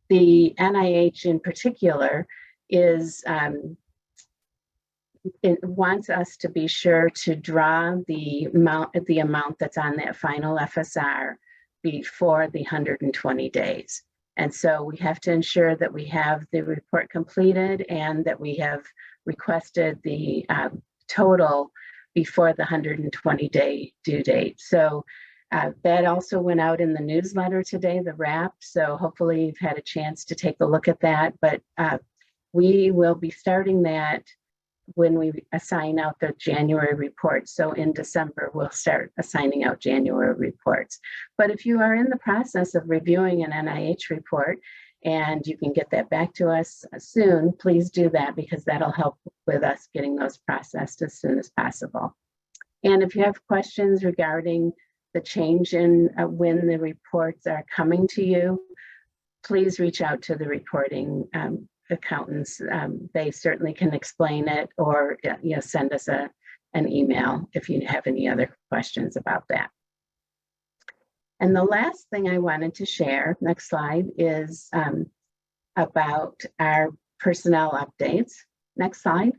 The NIH in particular is, it wants us to be sure to draw the amount that's on that final FSR before the 120 days. And so we have to ensure that we have the report completed and that we have requested the total before the 120-day due date. So that also went out in the newsletter today, the wrap. So hopefully you've had a chance to take a look at that, but we will be starting that when we assign out the January report. So in December, we'll start assigning out January reports. But if you are in the process of reviewing an NIH report and you can get that back to us soon, please do that, because that'll help with us getting those processed as soon as possible. And if you have questions regarding the change in when the reports are coming to you, please reach out to the reporting accountants. They certainly can explain it, or send us an email if you have any other questions about that. And the last thing I wanted to share, next slide, is about our personnel updates. Next slide.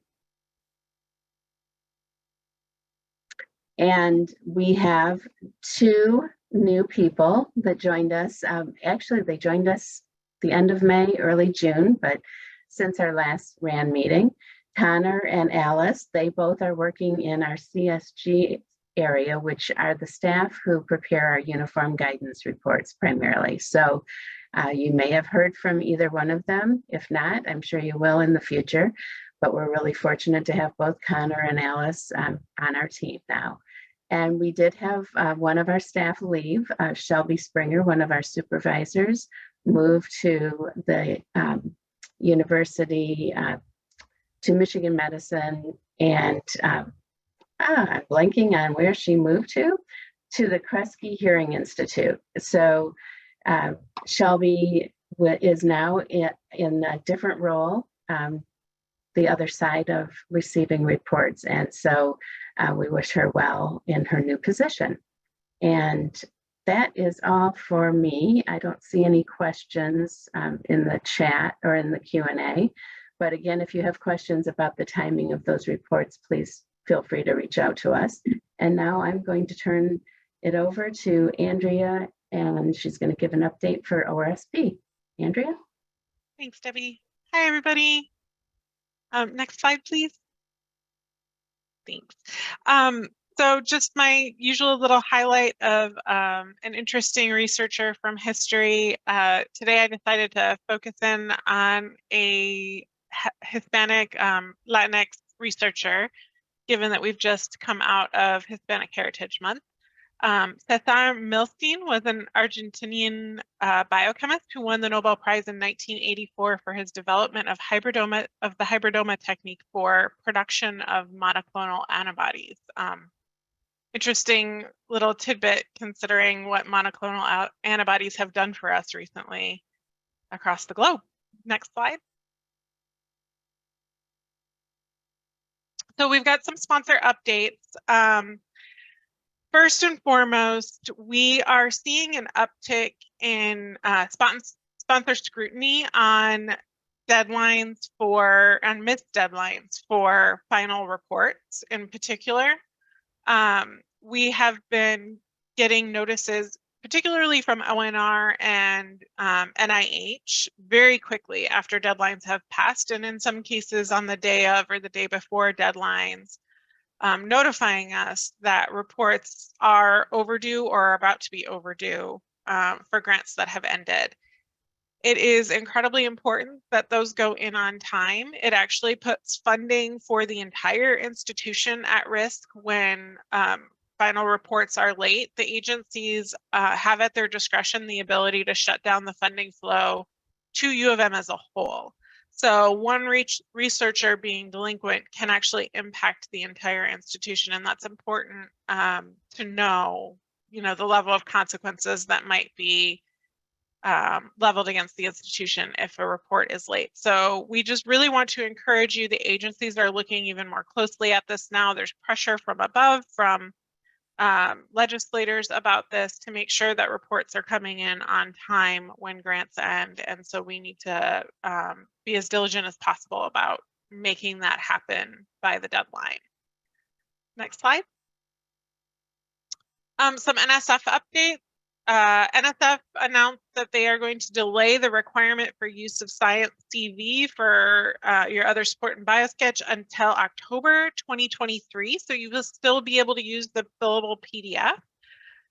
And we have 2 new people that joined us. Actually, they joined us the end of May, early June, but since our last RAN meeting, Connor and Alice, they both are working in our CSG area, which are the staff who prepare our uniform guidance reports primarily. So you may have heard from either one of them. If not, I'm sure you will in the future, but we're really fortunate to have both Connor and Alice on our team now. And we did have one of our staff leave, Shelby Springer, one of our supervisors, moved to the university, to Michigan Medicine, and I'm blanking on where she moved to the Kresge Hearing Institute. So Shelby is now in a different role, the other side of receiving reports. And so we wish her well in her new position. And that is all for me. I don't see any questions in the chat or in the Q&A. But again, if you have questions about the timing of those reports, please feel free to reach out to us. And now I'm going to turn it over to Andrea, and she's going to give an update for ORSP. Andrea? Thanks, Debbie. Hi, everybody. Next slide, please. Thanks. So just my usual little highlight of an interesting researcher from history. Today I decided to focus in on a Hispanic Latinx researcher, given that we've just come out of Hispanic Heritage Month. Cesar Milstein was an Argentinian biochemist who won the Nobel Prize in 1984 for his development of the hybridoma technique for production of monoclonal antibodies. Interesting little tidbit considering what monoclonal antibodies have done for us recently across the globe. Next slide. So we've got some sponsor updates. First and foremost, we are seeing an uptick in sponsor scrutiny on deadlines and missed deadlines for final reports in particular. We have been getting notices, particularly from ONR and NIH, very quickly after deadlines have passed, and in some cases on the day of or the day before deadlines, notifying us that reports are overdue or are about to be overdue for grants that have ended. It is incredibly important that those go in on time. It actually puts funding for the entire institution at risk when final reports are late. The agencies have at their discretion the ability to shut down the funding flow to U of M as a whole. So one researcher being delinquent can actually impact the entire institution, and that's important to know, the level of consequences that might be leveled against the institution if a report is late. So we just really want to encourage you. The agencies are looking even more closely at this now. There's pressure from above, from legislators about this, to make sure that reports are coming in on time when grants end. And so we need to be as diligent as possible about making that happen by the deadline. Next slide. Some NSF updates. NSF announced that they are going to delay the requirement for use of Science CV for your other support and BioSketch until October 2023. So you will still be able to use the fillable PDF.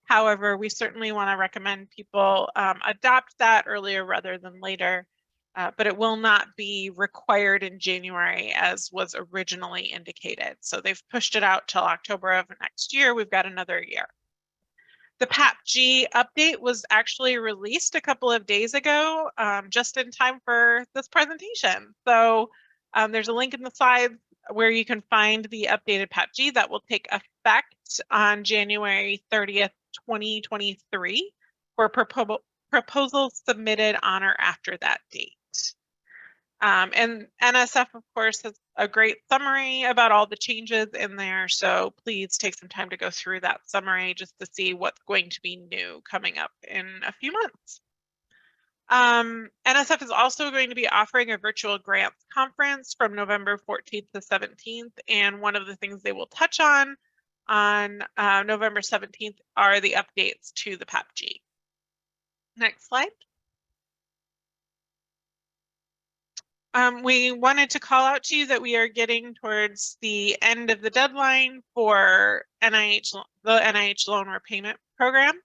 However, we certainly want to recommend people adopt that earlier rather than later, but it will not be required in January as was originally indicated. So they've pushed it out till October of next year. We've got another year. The PAPG update was actually released a couple of days ago, just in time for this presentation. So there's a link in the slides where you can find the updated PAPG that will take effect on January 30th, 2023 for proposals submitted on or after that date. And NSF, of course, has a great summary about all the changes in there. So please take some time to go through that summary just to see what's going to be new coming up in a few months. NSF is also going to be offering a virtual grants conference from November 14th to 17th. And one of the things they will touch on November 17th are the updates to the PAPG. Next slide. We wanted to call out to you that we are getting towards the end of the deadline for the NIH loan repayment program.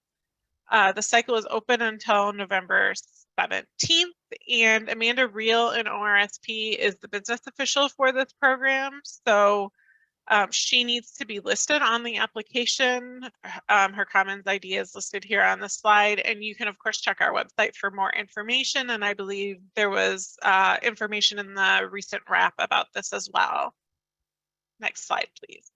The cycle is open until November 17th, and Amanda Reel in ORSP is the business official for this program. So she needs to be listed on the application. Her Commons ID is listed here on the slide, and you can of course check our website for more information. And I believe there was information in the recent wrap about this as well. Next slide, please.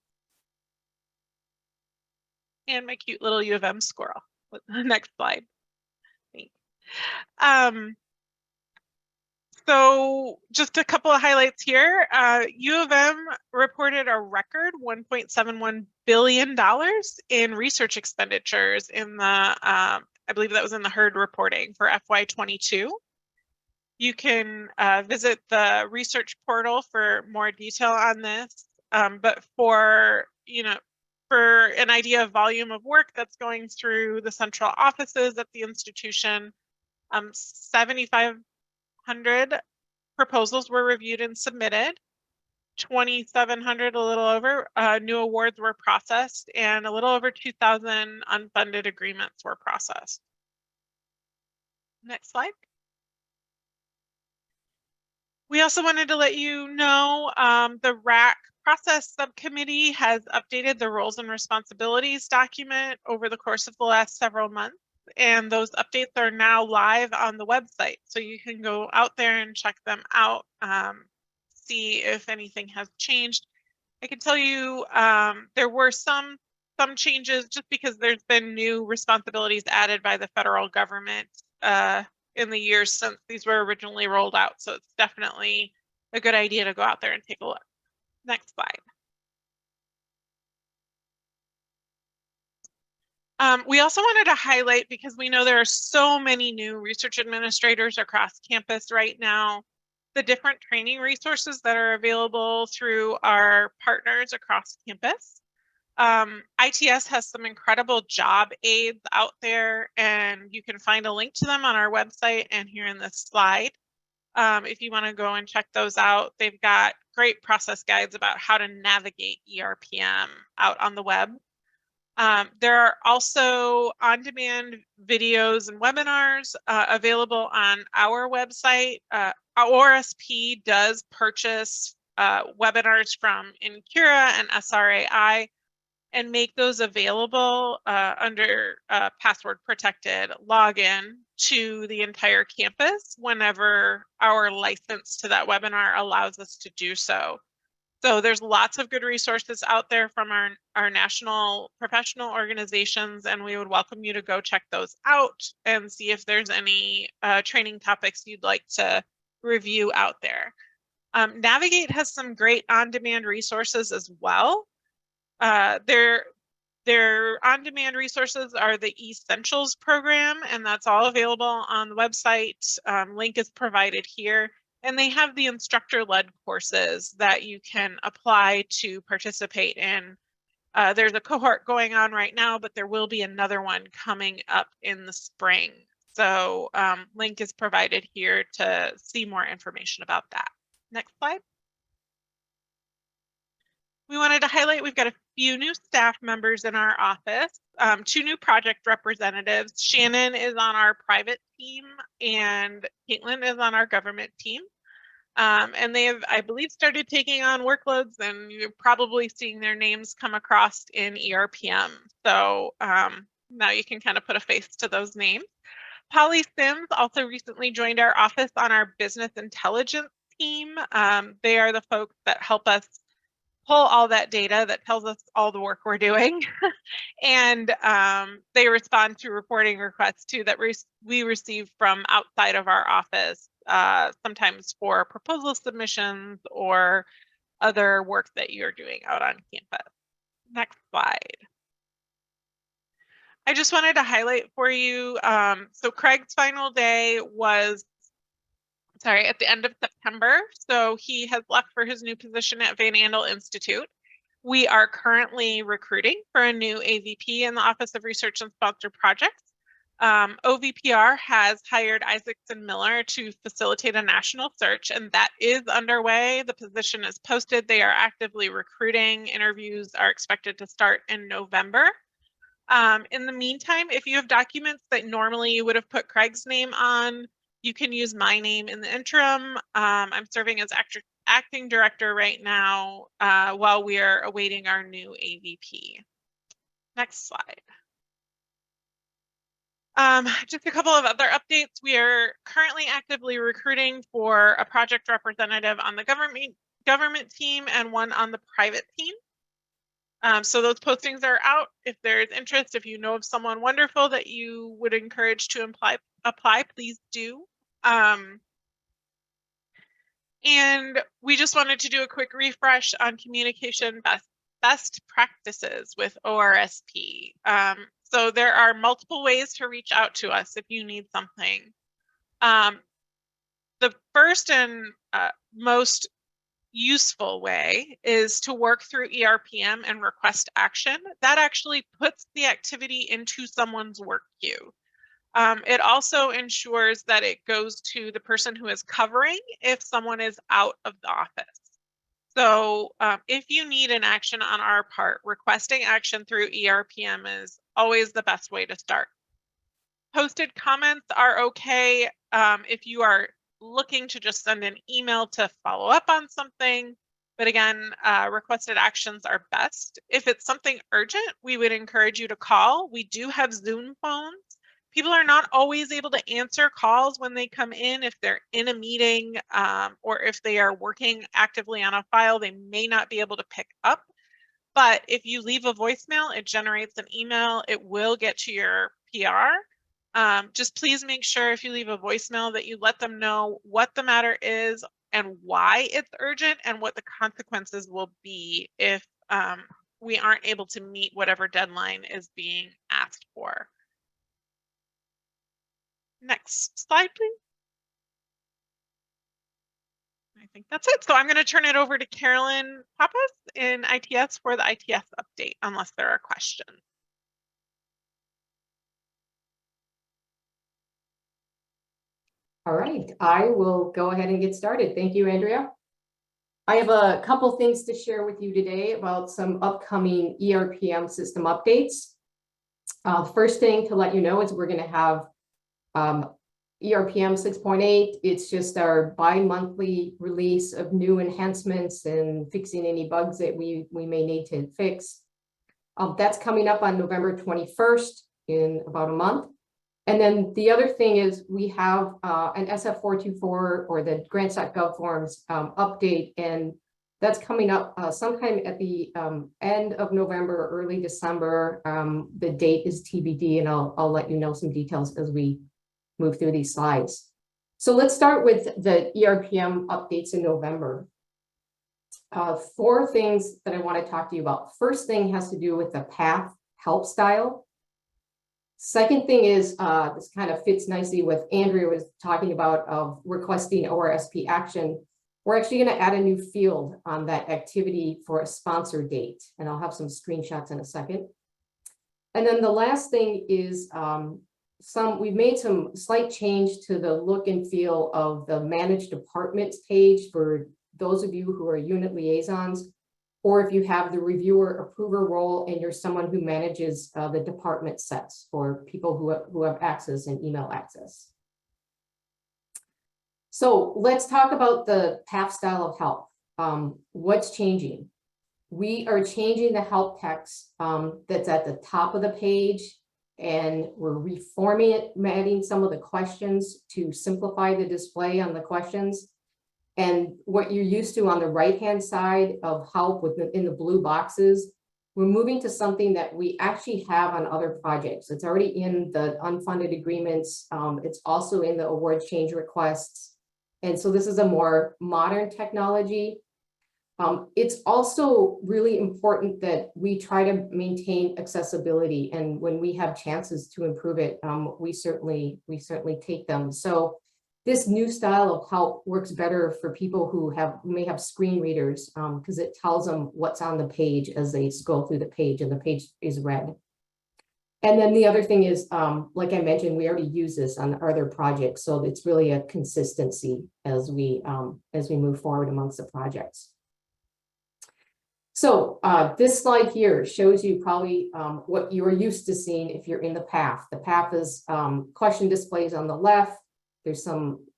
And my cute little U of M squirrel. Next slide. Thanks. So just a couple of highlights here. U of M reported a record $1.71 billion in research expenditures in the, I believe that was in the HERD reporting for FY22. You can visit the research portal for more detail on this, but for an idea of volume of work that's going through the central offices at the institution, 7,500 proposals were reviewed and submitted. 2,700, a little over, new awards were processed, and a little over 2,000 unfunded agreements were processed. Next slide. We also wanted to let you know the RAC process subcommittee has updated the roles and responsibilities document over the course of the last several months. And those updates are now live on the website. So you can go out there and check them out, see if anything has changed. I can tell you there were some changes just because there's been new responsibilities added by the federal government in the years since these were originally rolled out. So it's definitely a good idea to go out there and take a look. Next slide. We also wanted to highlight, because we know there are so many new research administrators across campus right now, the different training resources that are available through our partners across campus. ITS has some incredible job aids out there, and you can find a link to them on our website and here in this slide. If you want to go and check those out, they've got great process guides about how to navigate ERPM out on the web. There are also on-demand videos and webinars available on our website. ORSP does purchase webinars from Incura and SRAI, and make those available under password protected login to the entire campus whenever our license to that webinar allows us to do so. So there's lots of good resources out there from our national professional organizations, and we would welcome you to go check those out and see if there's any training topics you'd like to review out there. Navigate has some great on-demand resources as well. Their on-demand resources are the Essentials program, and that's all available on the website. Link is provided here. And they have the instructor-led courses that you can apply to participate in. There's a cohort going on right now, but there will be another one coming up in the spring. So link is provided here to see more information about that. Next slide. We wanted to highlight we've got a few new staff members in our office, 2 new project representatives. Shannon is on our private team and Caitlin is on our government team. And they have, I believe, started taking on workloads, and you're probably seeing their names come across in ERPM. So now you can kind of put a face to those names. Polly Sims also recently joined our office on our business intelligence team. They are the folks that help us pull all that data that tells us all the work we're doing. And they respond to reporting requests too that we receive from outside of our office, sometimes for proposal submissions or other work that you're doing out on campus. Next slide. I just wanted to highlight for you, so Craig's final day was, at the end of September. So he has left for his new position at Van Andel Institute. We are currently recruiting for a new AVP in the Office of Research and Sponsored Projects. OVPR has hired Isaacson Miller to facilitate a national search, and that is underway. The position is posted. They are actively recruiting. Interviews are expected to start in November. In the meantime, if you have documents that normally you would have put Craig's name on, you can use my name in the interim. I'm serving as acting director right now while we are awaiting our new AVP. Next slide. Just a couple of other updates. We are currently actively recruiting for a project representative on the government team and one on the private team. So those postings are out. If there's interest, if you know of someone wonderful that you would encourage to apply, please do. And we just wanted to do a quick refresh on communication best practices with ORSP. So there are multiple ways to reach out to us if you need something. The first and most useful way is to work through ERPM and request action. That actually puts the activity into someone's work queue. It also ensures that it goes to the person who is covering if someone is out of the office. So if you need an action on our part, requesting action through ERPM is always the best way to start. Posted comments are okay if you are looking to just send an email to follow up on something. But again, requested actions are best. If it's something urgent, we would encourage you to call. We do have Zoom phones. People are not always able to answer calls when they come in. If they're in a meeting or if they are working actively on a file, they may not be able to pick up. But if you leave a voicemail, it generates an email. It will get to your PR. Just please make sure if you leave a voicemail that you let them know what the matter is and why it's urgent and what the consequences will be if we aren't able to meet whatever deadline is being asked for. Next slide, please. I think that's it. So I'm going to turn it over to Carolyn Pappas in ITS for the ITS update, unless there are questions. All right, I will go ahead and get started. Thank you, Andrea. I have a couple things to share with you today about some upcoming ERPM system updates. First thing to let you know is we're going to have ERPM 6.8. It's just our bi-monthly release of new enhancements and fixing any bugs that we may need to fix. That's coming up on November 21st in about a month. And then the other thing is we have an SF424 or the grants.gov forms update, and that's coming up sometime at the end of November, early December. The date is TBD, and I'll let you know some details as we move through these slides. So let's start with the ERPM updates in November. 4 things that I want to talk to you about. First thing has to do with the PATH help style. Second thing is, this kind of fits nicely with Andrea was talking about of requesting ORSP action. We're actually going to add a new field on that activity for a sponsor date, and I'll have some screenshots in a second. And then the last thing is we've made some slight change to the look and feel of the managed departments page for those of you who are unit liaisons, or if you have the reviewer approver role and you're someone who manages the department sets for people who have access and email access. So let's talk about the PATH style of help. What's changing? We are changing the help text that's at the top of the page, and we're reformatting some of the questions to simplify the display on the questions. And what you're used to on the right-hand side of help in the blue boxes, we're moving to something that we actually have on other projects. It's already in the unfunded agreements. It's also in the award change requests. And so this is a more modern technology. It's also really important that we try to maintain accessibility. And when we have chances to improve it, we certainly take them. So this new style of help works better for people who may have screen readers because it tells them what's on the page as they scroll through the page, and the page is read. And then the other thing is, like I mentioned, we already use this on other projects, so it's really a consistency as we move forward amongst the projects. So this slide here shows you probably what you are used to seeing if you're in the PATH. The PATH is question displays on the left. There's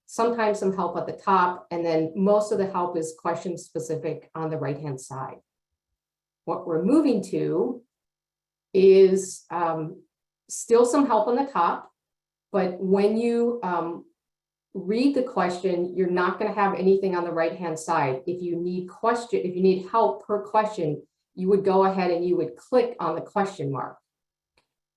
sometimes some help at the top, and then most of the help is question specific on the right-hand side. What we're moving to is still some help on the top, but when you read the question, you're not going to have anything on the right-hand side. If you need help per question, you would go ahead and you would click on the question mark.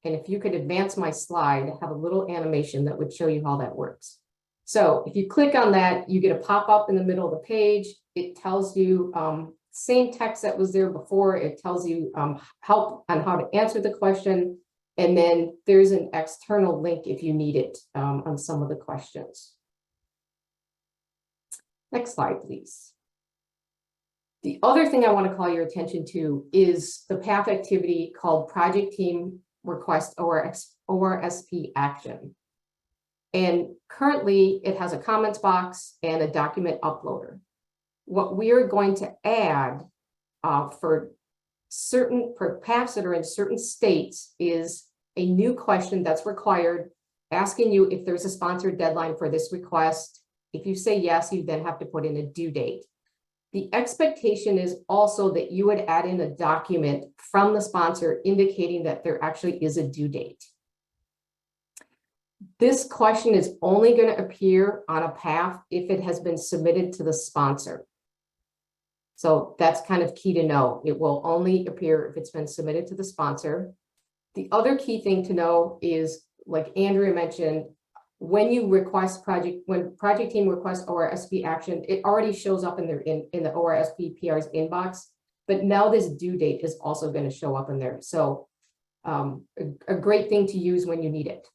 And if you could advance my slide, I have a little animation that would show you how that works. So if you click on that, you get a pop-up in the middle of the page. It tells you same text that was there before. It tells you help on how to answer the question. And then there's an external link if you need it on some of the questions. Next slide, please. The other thing I want to call your attention to is the PATH activity called Project Team Request ORSP Action. And currently it has a comments box and a document uploader. What we are going to add for PATHs that are in certain states is a new question that's required, asking you if there's a sponsored deadline for this request. If you say yes, you then have to put in a due date. The expectation is also that you would add in a document from the sponsor indicating that there actually is a due date. This question is only going to appear on a PATH if it has been submitted to the sponsor. So that's kind of key to know. It will only appear if it's been submitted to the sponsor. The other key thing to know is, like Andrea mentioned, when you request when Project Team requests ORSP action, it already shows up in the ORSP PR's inbox, but now this due date is also going to show up in there. So a great thing to use when you need it.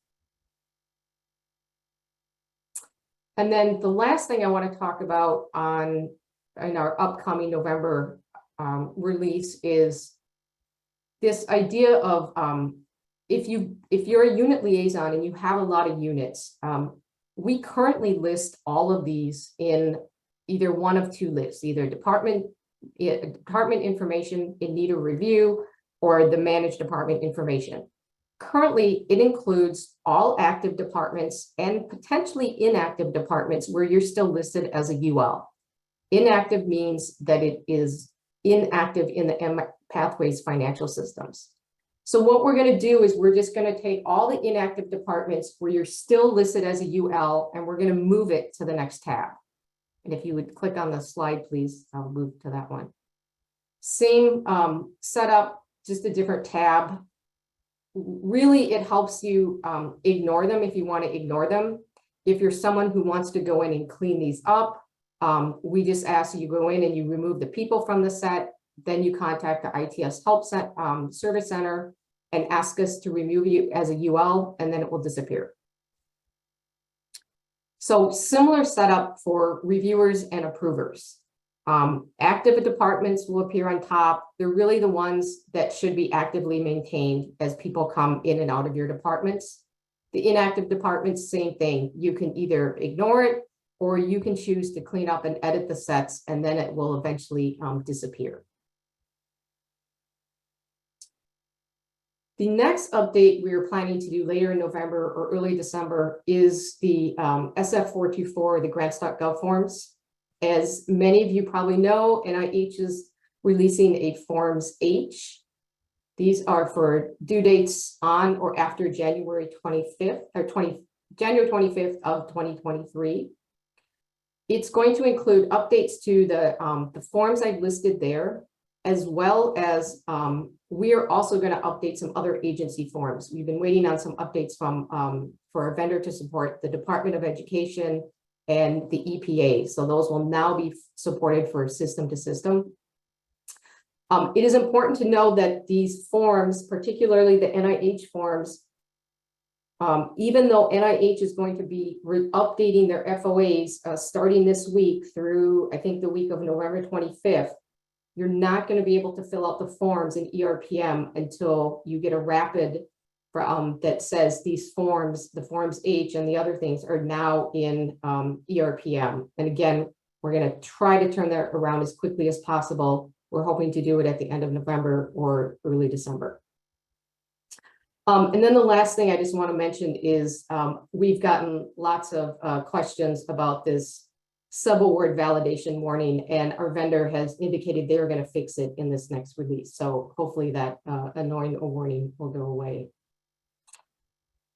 And then the last thing I want to talk about in our upcoming November release is this idea of if you're a unit liaison and you have a lot of units, we currently list all of these in either one of two lists, either department information in need of review or the managed department information. Currently, it includes all active departments and potentially inactive departments where you're still listed as a UL. Inactive means that it is inactive in the Pathways financial systems. So what we're going to do is we're just going to take all the inactive departments where you're still listed as a UL, and we're going to move it to the next tab. And if you would click on the slide, please, I'll move to that one. Same setup, just a different tab. Really, it helps you ignore them if you want to ignore them. If you're someone who wants to go in and clean these up, we just ask you go in and you remove the people from the set. Then you contact the ITS Help Service Center and ask us to remove you as a UL, and then it will disappear. So similar setup for reviewers and approvers. Active departments will appear on top. They're really the ones that should be actively maintained as people come in and out of your departments. The inactive departments, same thing. You can either ignore it or you can choose to clean up and edit the sets, and then it will eventually disappear. The next update we are planning to do later in November or early December is the SF424, the grants.gov forms. As many of you probably know, NIH is releasing a Forms H. These are for due dates on or after January 25th or January 25th of 2023. It's going to include updates to the forms I've listed there, as well as we are also going to update some other agency forms. We've been waiting on some updates from for a vendor to support the Department of Education and the EPA. So those will now be supported for system to system. It is important to know that these forms, particularly the NIH forms, even though NIH is going to be updating their FOAs starting this week through, I think, the week of November 25th, you're not going to be able to fill out the forms in ERPM until you get a rapid that says these forms, the Forms H and the other things are now in ERPM. And again, we're going to try to turn that around as quickly as possible. We're hoping to do it at the end of November or early December. And then the last thing I just want to mention is we've gotten lots of questions about this subaward validation warning, and our vendor has indicated they're going to fix it in this next release. So hopefully that annoying warning will go away.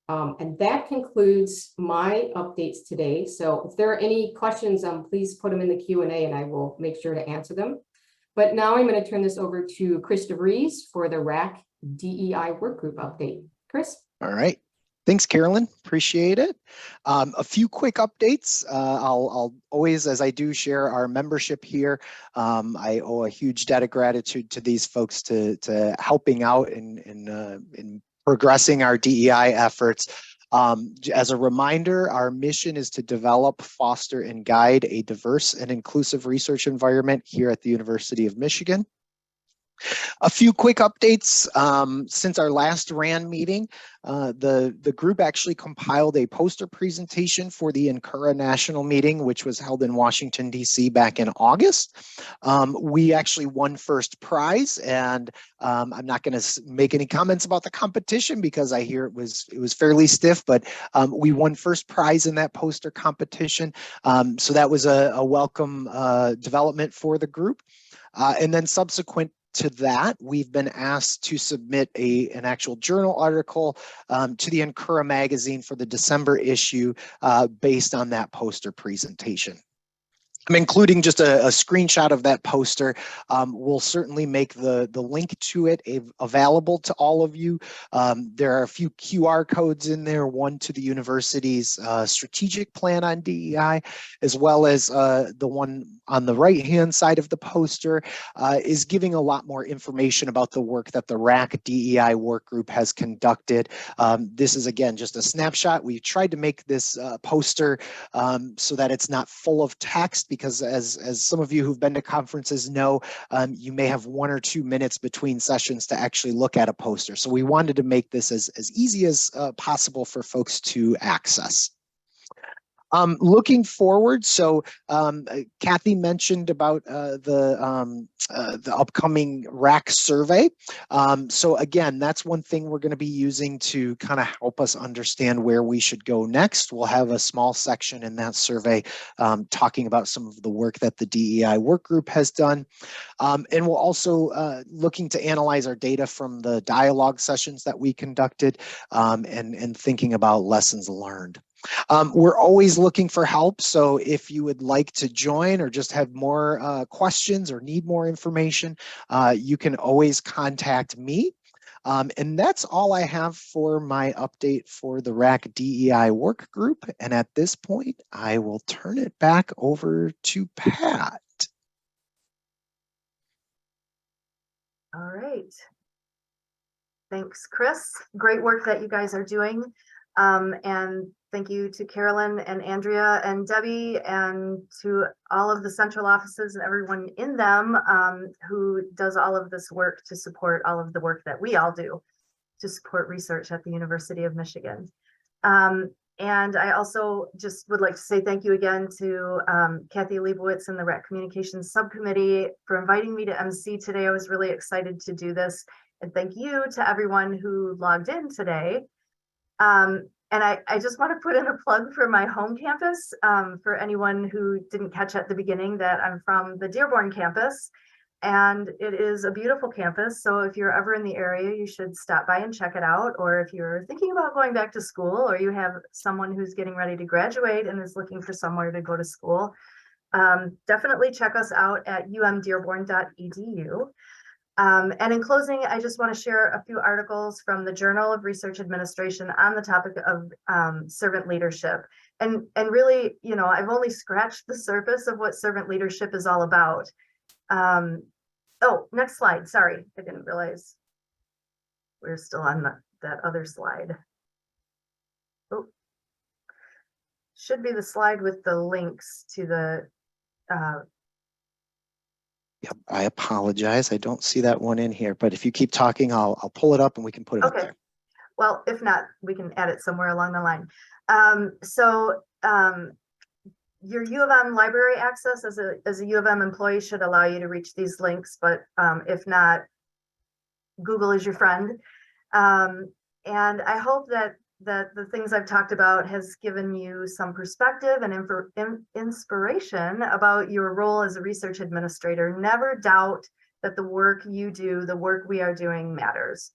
And that concludes my updates today. So if there are any questions, please put them in the Q&A and I will make sure to answer them. But now I'm going to turn this over to Chris DeVries for the RAC DEI workgroup update. Chris? All right. Thanks, Carolyn. Appreciate it. A few quick updates. I'll always, as I do, share our membership here. I owe a huge debt of gratitude to these folks to helping out in progressing our DEI efforts. As a reminder, our mission is to develop, foster, and guide a diverse and inclusive research environment here at the University of Michigan. A few quick updates. Since our last RAN meeting, the group actually compiled a poster presentation for the NCURA National Meeting, which was held in Washington, D.C. back in August. We actually won first prize, and I'm not going to make any comments about the competition because I hear it was fairly stiff, but we won first prize in that poster competition. So that was a welcome development for the group. And then subsequent to that, we've been asked to submit an actual journal article to the NCURA magazine for the December issue based on that poster presentation. I'm including just a screenshot of that poster. We'll certainly make the link to it available to all of you. There are a few QR codes in there, one to the university's strategic plan on DEI, as well as the one on the right-hand side of the poster is giving a lot more information about the work that the RAC DEI work group has conducted. This is, again, just a snapshot. We tried to make this poster so that it's not full of text, because as some of you who've been to conferences know, you may have 1 or 2 minutes between sessions to actually look at a poster. So we wanted to make this as easy as possible for folks to access. Looking forward, so Kathy mentioned about the upcoming RAC survey. So again, that's one thing we're going to be using to kind of help us understand where we should go next. We'll have a small section in that survey talking about some of the work that the DEI work group has done. And we'll also looking to analyze our data from the dialogue sessions that we conducted and thinking about lessons learned. We're always looking for help, so if you would like to join or just have more questions or need more information, you can always contact me. And that's all I have for my update for the RAC DEI work group. And at this point, I will turn it back over to Pat. All right. Thanks, Chris. Great work that you guys are doing. And thank you to Carolyn and Andrea and Debbie and to all of the central offices and everyone in them who does all of this work to support all of the work that we all do to support research at the University of Michigan. And I also just would like to say thank you again to Kathy Leibowitz and the RAC Communications Subcommittee for inviting me to MC today. I was really excited to do this. And thank you to everyone who logged in today. And I just want to put in a plug for my home campus. For anyone who didn't catch at the beginning, that I'm from the Dearborn campus, and it is a beautiful campus. So if you're ever in the area, you should stop by and check it out. Or if you're thinking about going back to school, or you have someone who's getting ready to graduate and is looking for somewhere to go to school, definitely check us out at umdearborn.edu. And in closing, I just want to share a few articles from the Journal of Research Administration on the topic of servant leadership. And really, you know, I've only scratched the surface of what servant leadership is all about. Oh, next slide. Sorry, I didn't realize we're still on that other slide. Oh, should be the slide with the links to the Yep, I apologize. I don't see that one in here, but if you keep talking, I'll pull it up and we can put it up there. Well, if not, we can add it somewhere along the line. Your U of M library access as a U of M employee should allow you to reach these links, but if not, Google is your friend. And I hope that the things I've talked about has given you some perspective and inspiration about your role as a research administrator. Never doubt that the work you do, the work we are doing, matters.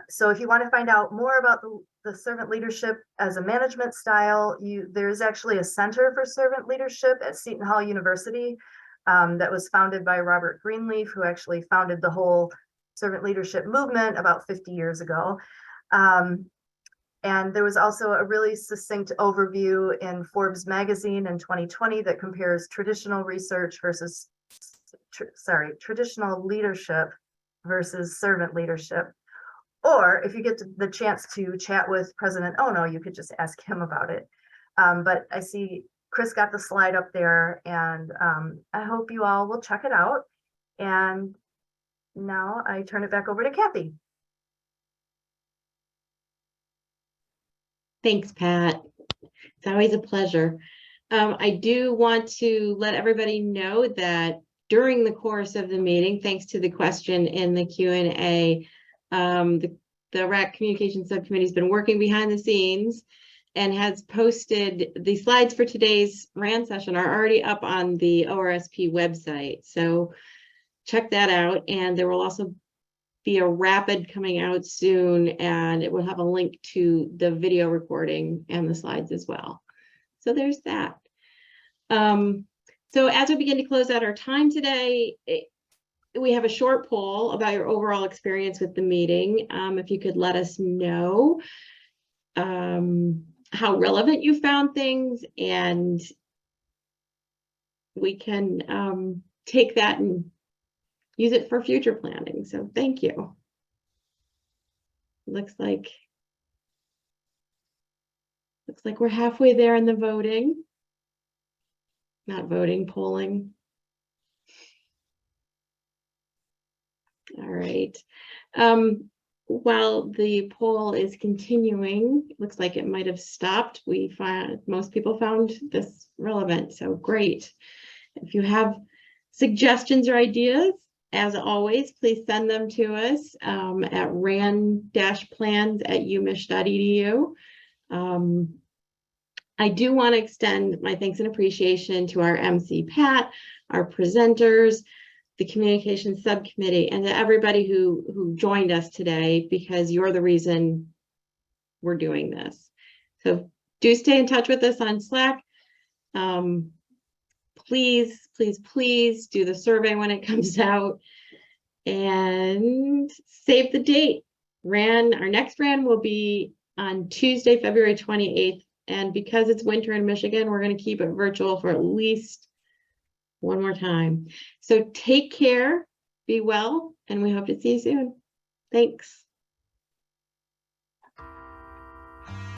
So if you want to find out more about the servant leadership as a management style, there's actually a Center for Servant Leadership at Seton Hall University that was founded by Robert Greenleaf, who actually founded the whole servant leadership movement about 50 years ago. And there was also a really succinct overview in Forbes magazine in 2020 that compares traditional research versus, traditional leadership versus servant leadership. Or if you get the chance to chat with President Ono, you could just ask him about it. But I see Chris got the slide up there, and I hope you all will check it out. And now I turn it back over to Kathy. Thanks, Pat. It's always a pleasure. I do want to let everybody know that during the course of the meeting, thanks to the question in the Q&A, the RAC Communications Subcommittee has been working behind the scenes and has posted the slides for today's RAN session are already up on the ORSP website. So check that out. And there will also be a rapid coming out soon, and it will have a link to the video recording and the slides as well. So there's that. So as we begin to close out our time today, we have a short poll about your overall experience with the meeting. If you could let us know how relevant you found things, and we can take that and use it for future planning. So thank you. Looks like we're halfway there in the voting. Not voting, polling. All right. while the poll is continuing, looks like it might have stopped. We find most people found this relevant, so great. If you have suggestions or ideas, as always, please send them to us at ran-plans@umich.edu. I do want to extend my thanks and appreciation to our MC Pat, our presenters, the communications subcommittee, and to everybody who joined us today, because you're the reason we're doing this. So do stay in touch with us on Slack. Please, please, please do the survey when it comes out, and save the date. Our next RAN will be on Tuesday, February 28th. And because it's winter in Michigan, we're going to keep it virtual for at least one more time. So take care, be well, and we hope to see you soon. Thanks.